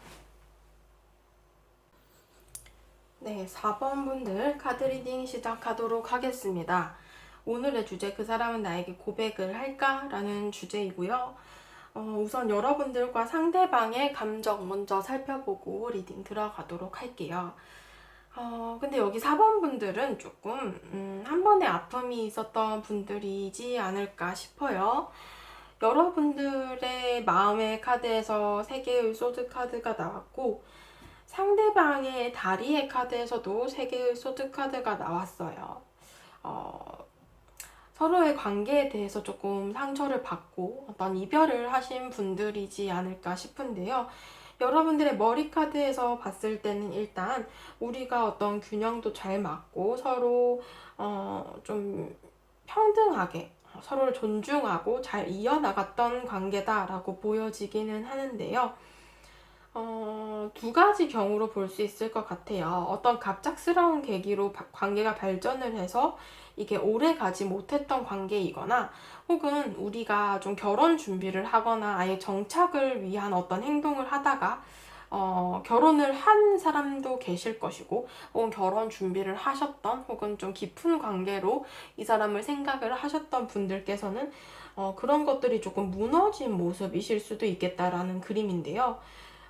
네, 4번 분들 카드 리딩 시작하도록 하겠습니다. 오늘의 주제, 그 사람은 나에게 고백을 할까? 라는 주제이고요. 우선 여러분들과 상대방의 감정 먼저 살펴보고 리딩 들어가도록 할게요. 근데 여기 4번 분들은 조금 한 번의 아픔이 있었던 분들이지 않을까 싶어요. 여러분들의 마음의 카드에서 3개의 소드 카드가 나왔고, 상대방의 다리의 카드에서도 3개의 소드 카드가 나왔어요. 서로의 관계에 대해서 조금 상처를 받고 어떤 이별을 하신 분들이지 않을까 싶은데요. 여러분들의 머리 카드에서 봤을 때는 일단 우리가 어떤 균형도 잘 맞고 서로 좀 평등하게 서로를 존중하고 잘 이어나갔던 관계다라고 보여지기는 하는데요. 두 가지 경우로 볼 수 있을 것 같아요. 어떤 갑작스러운 계기로 관계가 발전을 해서 이게 오래 가지 못했던 관계이거나, 혹은 우리가 좀 결혼 준비를 하거나 아예 정착을 위한 어떤 행동을 하다가 결혼을 한 사람도 계실 것이고, 혹은 결혼 준비를 하셨던 혹은 좀 깊은 관계로 이 사람을 생각을 하셨던 분들께서는 그런 것들이 조금 무너진 모습이실 수도 있겠다라는 그림인데요.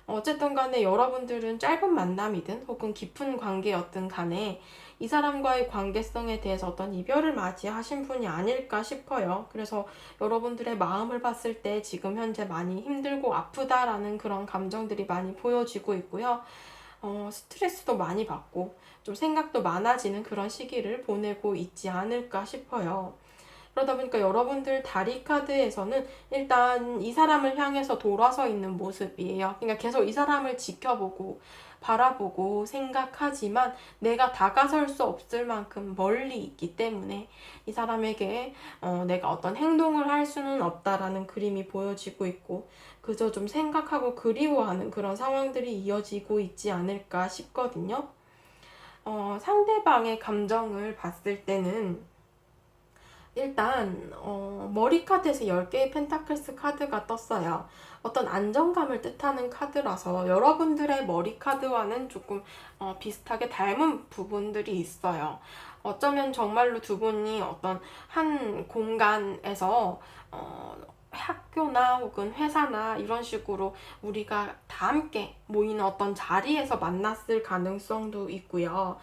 어쨌든 간에 여러분들은 짧은 만남이든 혹은 깊은 관계였든 간에 이 사람과의 관계성에 대해서 어떤 이별을 맞이하신 분이 아닐까 싶어요. 그래서 여러분들의 마음을 봤을 때 지금 현재 많이 힘들고 아프다라는 그런 감정들이 많이 보여지고 있고요. 스트레스도 많이 받고 좀 생각도 많아지는 그런 시기를 보내고 있지 않을까 싶어요. 그러다 보니까 여러분들 다리 카드에서는 일단 이 사람을 향해서 돌아서 있는 모습이에요. 그러니까 계속 이 사람을 지켜보고 바라보고 생각하지만 내가 다가설 수 없을 만큼 멀리 있기 때문에 이 사람에게 내가 어떤 행동을 할 수는 없다라는 그림이 보여지고 있고, 그저 좀 생각하고 그리워하는 그런 상황들이 이어지고 있지 않을까 싶거든요. 상대방의 감정을 봤을 때는 일단 머리 카드에서 10개의 펜타클스 카드가 떴어요. 어떤 안정감을 뜻하는 카드라서 여러분들의 머리 카드와는 조금 비슷하게 닮은 부분들이 있어요. 어쩌면 정말로 두 분이 어떤 한 공간에서 학교나 혹은 회사나 이런 식으로 우리가 다 함께 모이는 어떤 자리에서 만났을 가능성도 있고요.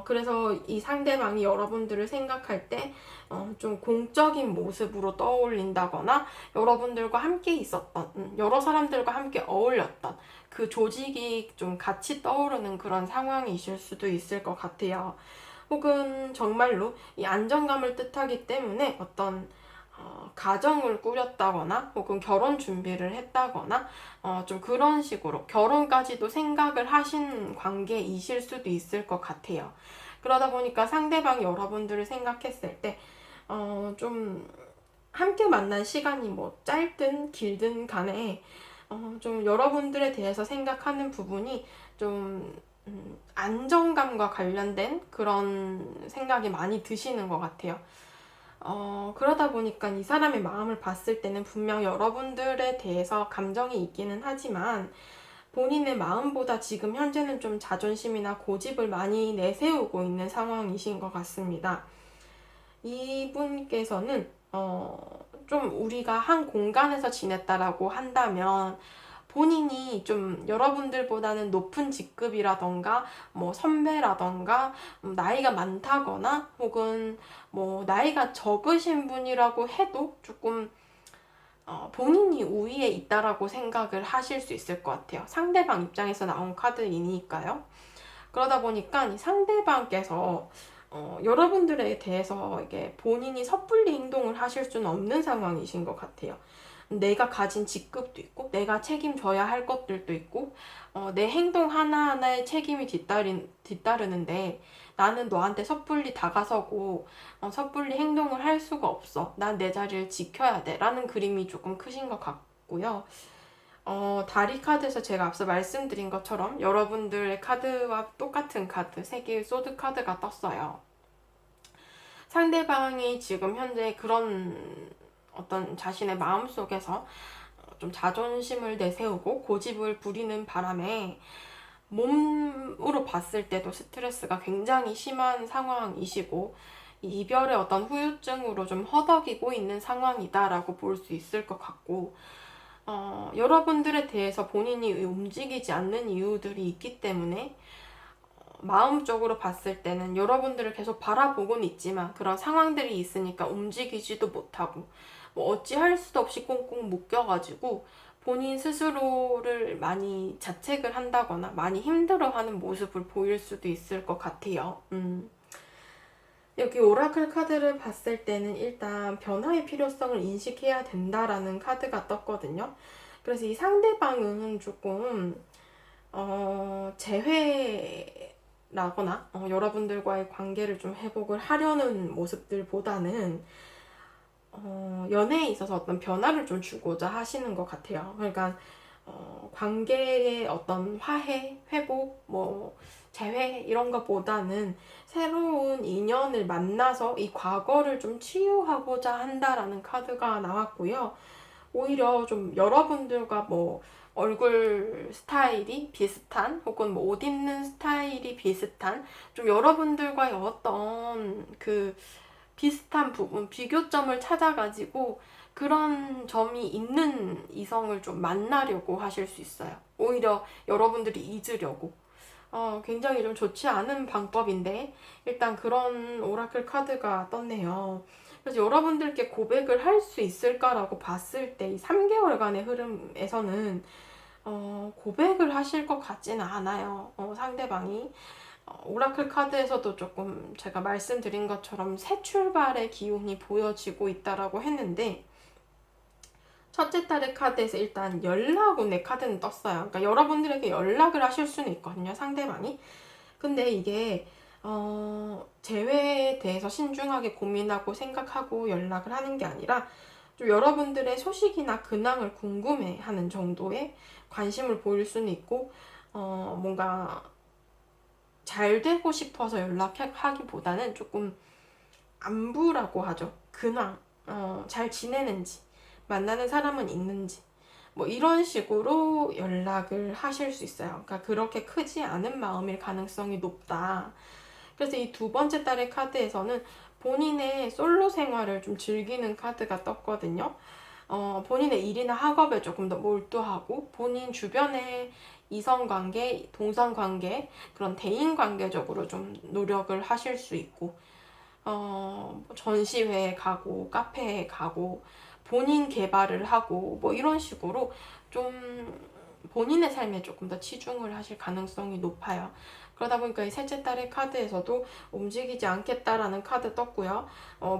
그래서 이 상대방이 여러분들을 생각할 때, 좀 공적인 모습으로 떠올린다거나, 여러분들과 함께 있었던, 여러 사람들과 함께 어울렸던 그 조직이 좀 같이 떠오르는 그런 상황이실 수도 있을 것 같아요. 혹은 정말로 이 안정감을 뜻하기 때문에 어떤 가정을 꾸렸다거나 혹은 결혼 준비를 했다거나 좀 그런 식으로 결혼까지도 생각을 하신 관계이실 수도 있을 것 같아요. 그러다 보니까 상대방이 여러분들을 생각했을 때 좀 함께 만난 시간이 뭐 짧든 길든 간에 좀 여러분들에 대해서 생각하는 부분이 좀 안정감과 관련된 그런 생각이 많이 드시는 것 같아요. 그러다 보니까 이 사람의 마음을 봤을 때는 분명 여러분들에 대해서 감정이 있기는 하지만 본인의 마음보다 지금 현재는 좀 자존심이나 고집을 많이 내세우고 있는 상황이신 것 같습니다. 이분께서는 좀 우리가 한 공간에서 지냈다라고 한다면 본인이 좀 여러분들보다는 높은 직급이라던가 뭐 선배라던가 나이가 많다거나 혹은 뭐 나이가 적으신 분이라고 해도 조금 본인이 우위에 있다라고 생각을 하실 수 있을 것 같아요. 상대방 입장에서 나온 카드이니까요. 그러다 보니까 이 상대방께서 여러분들에 대해서 이게 본인이 섣불리 행동을 하실 수는 없는 상황이신 것 같아요. 내가 가진 직급도 있고, 내가 책임져야 할 것들도 있고, 내 행동 하나하나에 책임이 뒤따르는데, 나는 너한테 섣불리 다가서고, 섣불리 행동을 할 수가 없어. 난 내 자리를 지켜야 돼. 라는 그림이 조금 크신 것 같고요. 다리 카드에서 제가 앞서 말씀드린 것처럼 여러분들의 카드와 똑같은 카드, 3개의 소드 카드가 떴어요. 상대방이 지금 현재 그런 어떤 자신의 마음속에서 좀 자존심을 내세우고 고집을 부리는 바람에 몸으로 봤을 때도 스트레스가 굉장히 심한 상황이시고, 이별의 어떤 후유증으로 좀 허덕이고 있는 상황이다라고 볼 수 있을 것 같고, 여러분들에 대해서 본인이 움직이지 않는 이유들이 있기 때문에 마음적으로 봤을 때는 여러분들을 계속 바라보고는 있지만 그런 상황들이 있으니까 움직이지도 못하고 뭐 어찌할 수도 없이 꽁꽁 묶여가지고 본인 스스로를 많이 자책을 한다거나 많이 힘들어하는 모습을 보일 수도 있을 것 같아요. 여기 오라클 카드를 봤을 때는 일단 변화의 필요성을 인식해야 된다라는 카드가 떴거든요. 그래서 이 상대방은 조금 재회라거나 여러분들과의 관계를 좀 회복을 하려는 모습들보다는 연애에 있어서 어떤 변화를 좀 주고자 하시는 것 같아요. 그러니까 관계의 어떤 화해, 회복, 뭐 재회 이런 것보다는 새로운 인연을 만나서 이 과거를 좀 치유하고자 한다라는 카드가 나왔고요. 오히려 좀 여러분들과 뭐 얼굴 스타일이 비슷한 혹은 뭐 옷 입는 스타일이 비슷한 좀 여러분들과의 어떤 그 비슷한 부분, 비교점을 찾아가지고 그런 점이 있는 이성을 좀 만나려고 하실 수 있어요. 오히려 여러분들이 잊으려고. 굉장히 좀 좋지 않은 방법인데, 일단 그런 오라클 카드가 떴네요. 그래서 여러분들께 고백을 할 수 있을까라고 봤을 때, 이 3개월간의 흐름에서는, 고백을 하실 것 같지는 않아요. 상대방이. 오라클 카드에서도 조금 제가 말씀드린 것처럼 새 출발의 기운이 보여지고 있다라고 했는데, 첫째 달의 카드에서 일단 연락운의 카드는 떴어요. 그러니까 여러분들에게 연락을 하실 수는 있거든요, 상대방이. 근데 이게 재회에 대해서 신중하게 고민하고 생각하고 연락을 하는 게 아니라 좀 여러분들의 소식이나 근황을 궁금해하는 정도의 관심을 보일 수는 있고 뭔가 잘 되고 싶어서 연락하기보다는 조금 안부라고 하죠. 근황, 잘 지내는지, 만나는 사람은 있는지, 뭐 이런 식으로 연락을 하실 수 있어요. 그러니까 그렇게 크지 않은 마음일 가능성이 높다. 그래서 이 두 번째 달의 카드에서는 본인의 솔로 생활을 좀 즐기는 카드가 떴거든요. 본인의 일이나 학업에 조금 더 몰두하고 본인 주변의 이성관계, 동성관계, 그런 대인관계적으로 좀 노력을 하실 수 있고 전시회에 가고 카페에 가고 본인 개발을 하고 뭐 이런 식으로 좀 본인의 삶에 조금 더 치중을 하실 가능성이 높아요. 그러다 보니까 이 셋째 달의 카드에서도 움직이지 않겠다라는 카드 떴고요.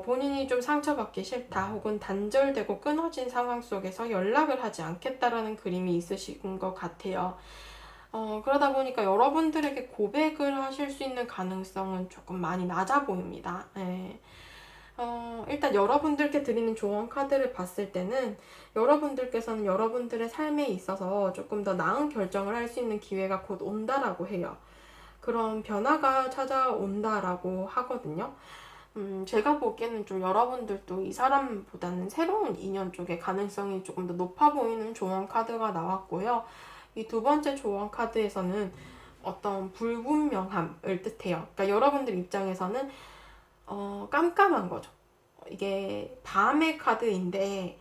본인이 좀 상처받기 싫다 혹은 단절되고 끊어진 상황 속에서 연락을 하지 않겠다라는 그림이 있으신 것 같아요. 그러다 보니까 여러분들에게 고백을 하실 수 있는 가능성은 조금 많이 낮아 보입니다. 네. 일단 여러분들께 드리는 조언 카드를 봤을 때는 여러분들께서는 여러분들의 삶에 있어서 조금 더 나은 결정을 할 수 있는 기회가 곧 온다라고 해요. 그런 변화가 찾아온다라고 하거든요. 제가 보기에는 좀 여러분들도 이 사람보다는 새로운 인연 쪽의 가능성이 조금 더 높아 보이는 조언 카드가 나왔고요. 이 두 번째 조언 카드에서는 어떤 불분명함을 뜻해요. 그러니까 여러분들 입장에서는 깜깜한 거죠. 이게 밤의 카드인데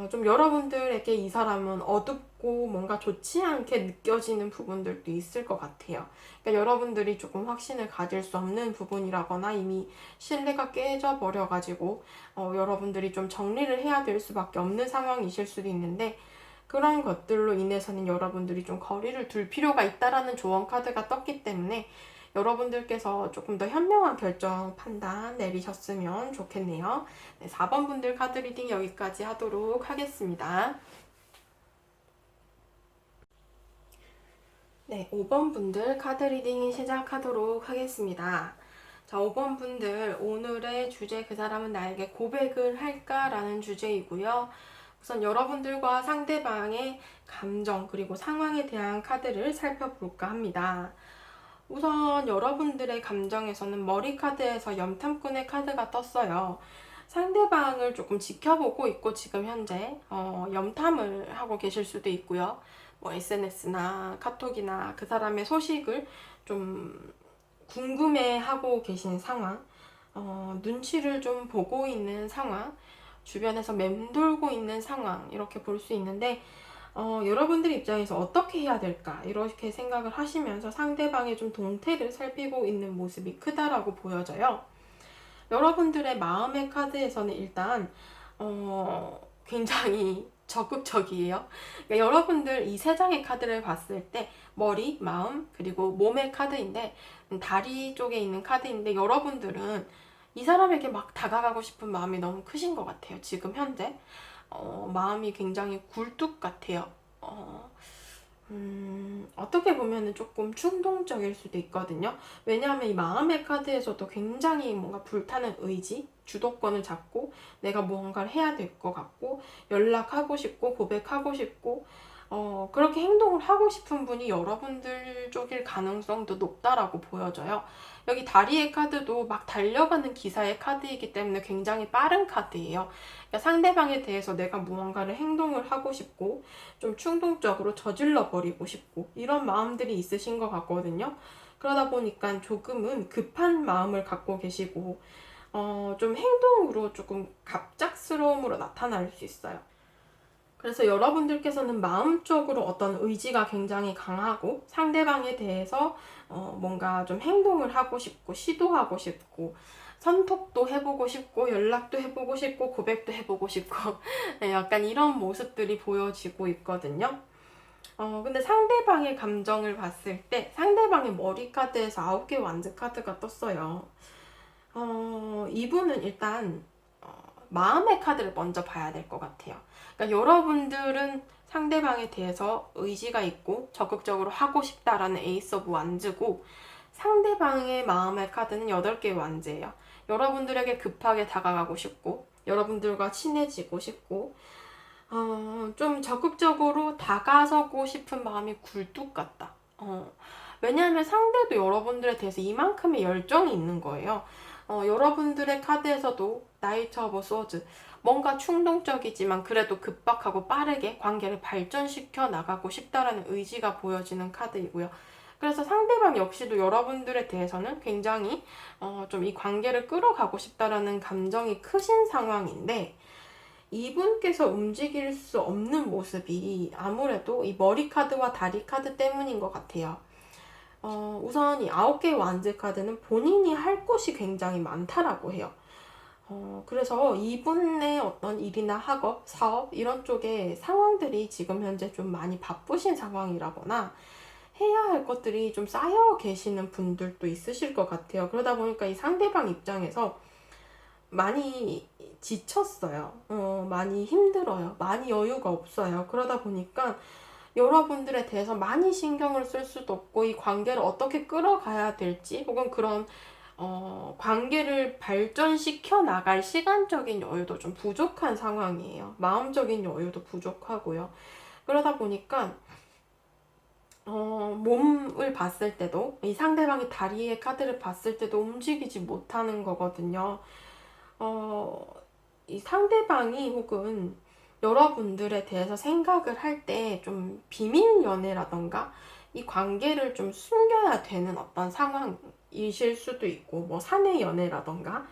좀 여러분들에게 이 사람은 어둡고 뭔가 좋지 않게 느껴지는 부분들도 있을 것 같아요. 그러니까 여러분들이 조금 확신을 가질 수 없는 부분이라거나 이미 신뢰가 깨져 버려가지고 여러분들이 좀 정리를 해야 될 수밖에 없는 상황이실 수도 있는데 그런 것들로 인해서는 여러분들이 좀 거리를 둘 필요가 있다라는 조언 카드가 떴기 때문에 여러분들께서 조금 더 현명한 결정, 판단 내리셨으면 좋겠네요. 네, 4번 분들 카드 리딩 여기까지 하도록 하겠습니다. 네, 5번 분들 카드 리딩 시작하도록 하겠습니다. 자, 5번 분들 오늘의 주제 그 사람은 나에게 고백을 할까? 라는 주제이고요. 우선 여러분들과 상대방의 감정 그리고 상황에 대한 카드를 살펴볼까 합니다. 우선 여러분들의 감정에서는 머리 카드에서 염탐꾼의 카드가 떴어요. 상대방을 조금 지켜보고 있고 지금 현재 염탐을 하고 계실 수도 있고요. 뭐 SNS나 카톡이나 그 사람의 소식을 좀 궁금해하고 계신 상황, 눈치를 좀 보고 있는 상황, 주변에서 맴돌고 있는 상황 이렇게 볼 수 있는데 여러분들 입장에서 어떻게 해야 될까 이렇게 생각을 하시면서 상대방의 좀 동태를 살피고 있는 모습이 크다라고 보여져요. 여러분들의 마음의 카드에서는 일단 굉장히 적극적이에요. 그러니까 여러분들 이 세 장의 카드를 봤을 때 머리, 마음, 그리고 몸의 카드인데 다리 쪽에 있는 카드인데 여러분들은 이 사람에게 막 다가가고 싶은 마음이 너무 크신 것 같아요. 지금 현재 마음이 굉장히 굴뚝 같아요. 어떻게 보면은 조금 충동적일 수도 있거든요. 왜냐하면 이 마음의 카드에서도 굉장히 뭔가 불타는 의지, 주도권을 잡고 내가 무언가를 해야 될 것 같고 연락하고 싶고 고백하고 싶고 그렇게 행동을 하고 싶은 분이 여러분들 쪽일 가능성도 높다라고 보여져요. 여기 다리의 카드도 막 달려가는 기사의 카드이기 때문에 굉장히 빠른 카드예요. 그러니까 상대방에 대해서 내가 무언가를 행동을 하고 싶고 좀 충동적으로 저질러 버리고 싶고 이런 마음들이 있으신 것 같거든요. 그러다 보니까 조금은 급한 마음을 갖고 계시고 좀 행동으로 조금 갑작스러움으로 나타날 수 있어요. 그래서 여러분들께서는 마음적으로 어떤 의지가 굉장히 강하고 상대방에 대해서 뭔가 좀 행동을 하고 싶고 시도하고 싶고 선톡도 해보고 싶고 연락도 해보고 싶고 고백도 해보고 싶고 네, 약간 이런 모습들이 보여지고 있거든요. 근데 상대방의 감정을 봤을 때 상대방의 머리 카드에서 9개 완즈 카드가 떴어요. 이분은 일단 마음의 카드를 먼저 봐야 될 것 같아요. 그러니까 여러분들은 상대방에 대해서 의지가 있고 적극적으로 하고 싶다라는 에이스 오브 완즈고 상대방의 마음의 카드는 8개의 완즈예요. 여러분들에게 급하게 다가가고 싶고 여러분들과 친해지고 싶고 좀 적극적으로 다가서고 싶은 마음이 굴뚝 같다. 왜냐하면 상대도 여러분들에 대해서 이만큼의 열정이 있는 거예요. 여러분들의 카드에서도 나이트 오브 소즈 뭔가 충동적이지만 그래도 급박하고 빠르게 관계를 발전시켜 나가고 싶다라는 의지가 보여지는 카드이고요. 그래서 상대방 역시도 여러분들에 대해서는 굉장히 좀 이 관계를 끌어가고 싶다라는 감정이 크신 상황인데 이분께서 움직일 수 없는 모습이 아무래도 이 머리 카드와 다리 카드 때문인 것 같아요. 우선 이 9개 완즈 카드는 본인이 할 것이 굉장히 많다라고 해요. 그래서 이분의 어떤 일이나 학업, 사업 이런 쪽에 상황들이 지금 현재 좀 많이 바쁘신 상황이라거나 해야 할 것들이 좀 쌓여 계시는 분들도 있으실 것 같아요. 그러다 보니까 이 상대방 입장에서 많이 지쳤어요. 많이 힘들어요. 많이 여유가 없어요. 그러다 보니까 여러분들에 대해서 많이 신경을 쓸 수도 없고 이 관계를 어떻게 끌어가야 될지 혹은 그런 관계를 발전시켜 나갈 시간적인 여유도 좀 부족한 상황이에요. 마음적인 여유도 부족하고요. 그러다 보니까 몸을 봤을 때도 이 상대방의 다리의 카드를 봤을 때도 움직이지 못하는 거거든요. 이 상대방이 혹은 여러분들에 대해서 생각을 할 때 좀 비밀 연애라던가 이 관계를 좀 숨겨야 되는 어떤 상황이실 수도 있고 뭐 사내 연애라던가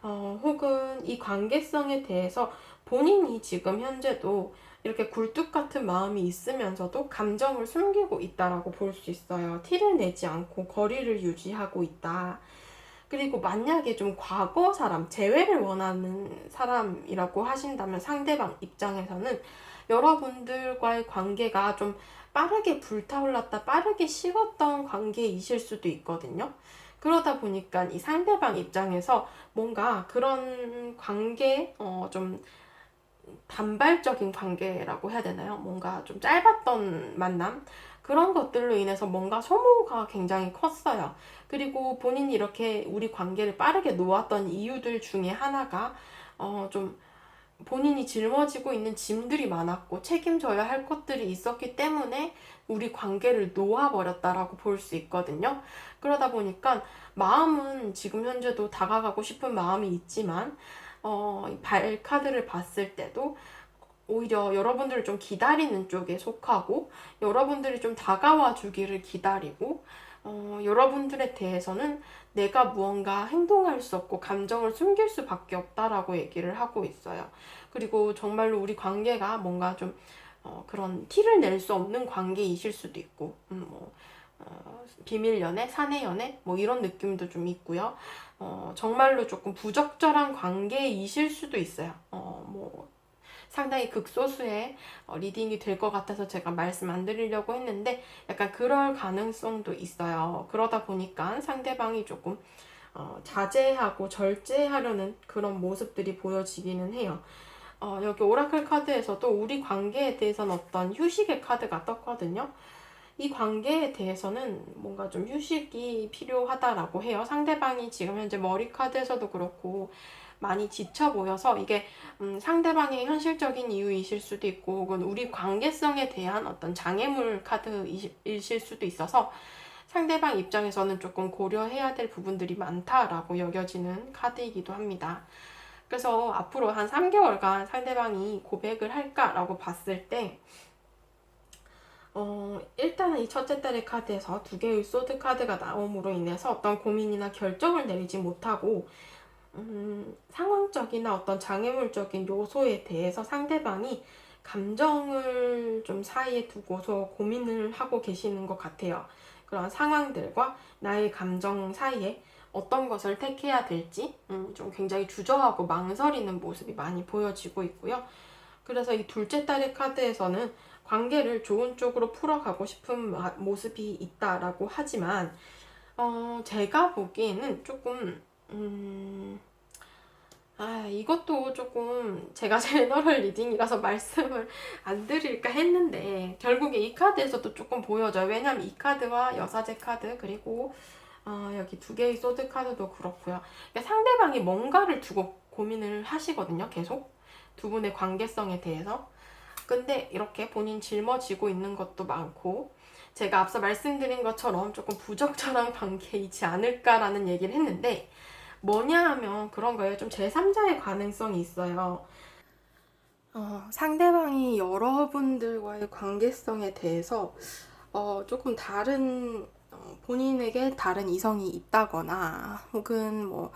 혹은 이 관계성에 대해서 본인이 지금 현재도 이렇게 굴뚝 같은 마음이 있으면서도 감정을 숨기고 있다라고 볼 수 있어요. 티를 내지 않고 거리를 유지하고 있다. 그리고 만약에 좀 과거 사람, 재회를 원하는 사람이라고 하신다면 상대방 입장에서는 여러분들과의 관계가 좀 빠르게 불타올랐다, 빠르게 식었던 관계이실 수도 있거든요. 그러다 보니까 이 상대방 입장에서 뭔가 그런 관계, 좀 단발적인 관계라고 해야 되나요? 뭔가 좀 짧았던 만남? 그런 것들로 인해서 뭔가 소모가 굉장히 컸어요. 그리고 본인이 이렇게 우리 관계를 빠르게 놓았던 이유들 중에 하나가 좀 본인이 짊어지고 있는 짐들이 많았고 책임져야 할 것들이 있었기 때문에 우리 관계를 놓아버렸다라고 볼 수 있거든요. 그러다 보니까 마음은 지금 현재도 다가가고 싶은 마음이 있지만 발 카드를 봤을 때도 오히려 여러분들을 좀 기다리는 쪽에 속하고 여러분들이 좀 다가와 주기를 기다리고 여러분들에 대해서는 내가 무언가 행동할 수 없고 감정을 숨길 수밖에 없다라고 얘기를 하고 있어요. 그리고 정말로 우리 관계가 뭔가 좀 그런 티를 낼 수 없는 관계이실 수도 있고, 비밀 연애, 사내 연애, 뭐 이런 느낌도 좀 있고요. 정말로 조금 부적절한 관계이실 수도 있어요. 뭐 상당히 극소수의 리딩이 될 것 같아서 제가 말씀 안 드리려고 했는데 약간 그럴 가능성도 있어요. 그러다 보니까 상대방이 조금 자제하고 절제하려는 그런 모습들이 보여지기는 해요. 여기 오라클 카드에서도 우리 관계에 대해서는 어떤 휴식의 카드가 떴거든요. 이 관계에 대해서는 뭔가 좀 휴식이 필요하다라고 해요. 상대방이 지금 현재 머리 카드에서도 그렇고 많이 지쳐 보여서 이게 상대방의 현실적인 이유이실 수도 있고 혹은 우리 관계성에 대한 어떤 장애물 카드이실 수도 있어서 상대방 입장에서는 조금 고려해야 될 부분들이 많다라고 여겨지는 카드이기도 합니다. 그래서 앞으로 한 3개월간 상대방이 고백을 할까라고 봤을 때 일단은 이 첫째 딸의 카드에서 두 개의 소드 카드가 나옴으로 인해서 어떤 고민이나 결정을 내리지 못하고 상황적이나 어떤 장애물적인 요소에 대해서 상대방이 감정을 좀 사이에 두고서 고민을 하고 계시는 것 같아요. 그런 상황들과 나의 감정 사이에 어떤 것을 택해야 될지 좀 굉장히 주저하고 망설이는 모습이 많이 보여지고 있고요. 그래서 이 둘째 딸의 카드에서는 관계를 좋은 쪽으로 풀어가고 싶은 모습이 있다라고 하지만 제가 보기에는 조금 이것도 조금 제가 제너럴 리딩이라서 말씀을 안 드릴까 했는데 결국에 이 카드에서도 조금 보여져요. 왜냐면 이 카드와 여사제 카드 그리고 여기 두 개의 소드 카드도 그렇고요. 그러니까 상대방이 뭔가를 두고 고민을 하시거든요. 계속 두 분의 관계성에 대해서. 근데 이렇게 본인 짊어지고 있는 것도 많고 제가 앞서 말씀드린 것처럼 조금 부적절한 관계이지 않을까라는 얘기를 했는데 뭐냐 하면 그런 거예요. 좀 제3자의 가능성이 있어요. 상대방이 여러분들과의 관계성에 대해서 조금 다른 본인에게 다른 이성이 있다거나 혹은 뭐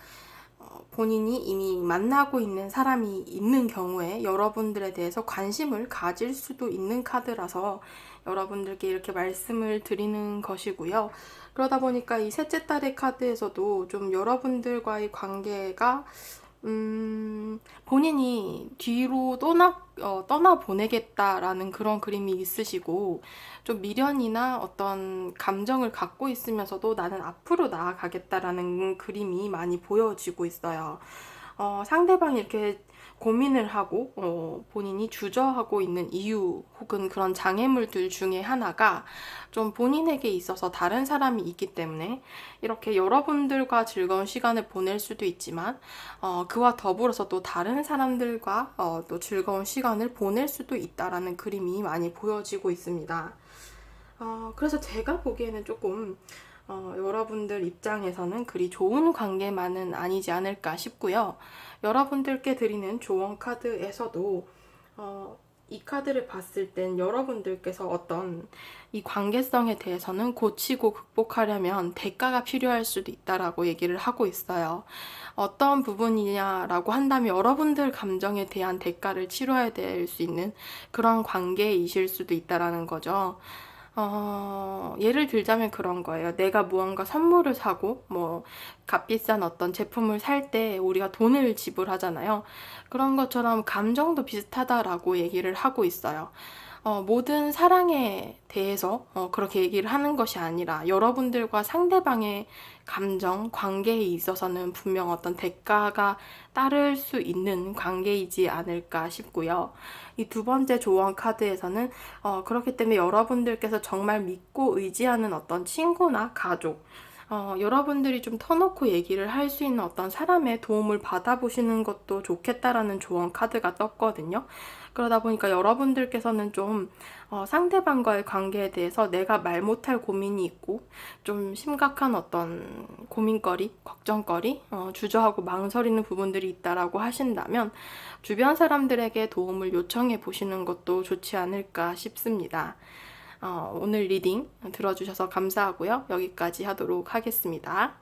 본인이 이미 만나고 있는 사람이 있는 경우에 여러분들에 대해서 관심을 가질 수도 있는 카드라서 여러분들께 이렇게 말씀을 드리는 것이고요. 그러다 보니까 이 셋째 딸의 카드에서도 좀 여러분들과의 관계가 본인이 뒤로 떠나 보내겠다라는 그런 그림이 있으시고, 좀 미련이나 어떤 감정을 갖고 있으면서도 나는 앞으로 나아가겠다라는 그림이 많이 보여지고 있어요. 상대방이 이렇게 고민을 하고 본인이 주저하고 있는 이유 혹은 그런 장애물들 중에 하나가 좀 본인에게 있어서 다른 사람이 있기 때문에 이렇게 여러분들과 즐거운 시간을 보낼 수도 있지만 그와 더불어서 또 다른 사람들과 또 즐거운 시간을 보낼 수도 있다라는 그림이 많이 보여지고 있습니다. 그래서 제가 보기에는 조금 여러분들 입장에서는 그리 좋은 관계만은 아니지 않을까 싶고요. 여러분들께 드리는 조언 카드에서도 이 카드를 봤을 땐 여러분들께서 어떤 이 관계성에 대해서는 고치고 극복하려면 대가가 필요할 수도 있다라고 얘기를 하고 있어요. 어떤 부분이냐라고 한다면 여러분들 감정에 대한 대가를 치러야 될 수 있는 그런 관계이실 수도 있다라는 거죠. 예를 들자면 그런 거예요. 내가 무언가 선물을 사고, 뭐, 값비싼 어떤 제품을 살 때 우리가 돈을 지불하잖아요. 그런 것처럼 감정도 비슷하다라고 얘기를 하고 있어요. 모든 사랑에 대해서 그렇게 얘기를 하는 것이 아니라 여러분들과 상대방의 감정, 관계에 있어서는 분명 어떤 대가가 따를 수 있는 관계이지 않을까 싶고요. 이 두 번째 조언 카드에서는 그렇기 때문에 여러분들께서 정말 믿고 의지하는 어떤 친구나 가족, 여러분들이 좀 터놓고 얘기를 할 수 있는 어떤 사람의 도움을 받아보시는 것도 좋겠다라는 조언 카드가 떴거든요. 그러다 보니까 여러분들께서는 좀 상대방과의 관계에 대해서 내가 말 못할 고민이 있고 좀 심각한 어떤 고민거리, 걱정거리, 주저하고 망설이는 부분들이 있다라고 하신다면 주변 사람들에게 도움을 요청해 보시는 것도 좋지 않을까 싶습니다. 오늘 리딩 들어주셔서 감사하고요. 여기까지 하도록 하겠습니다.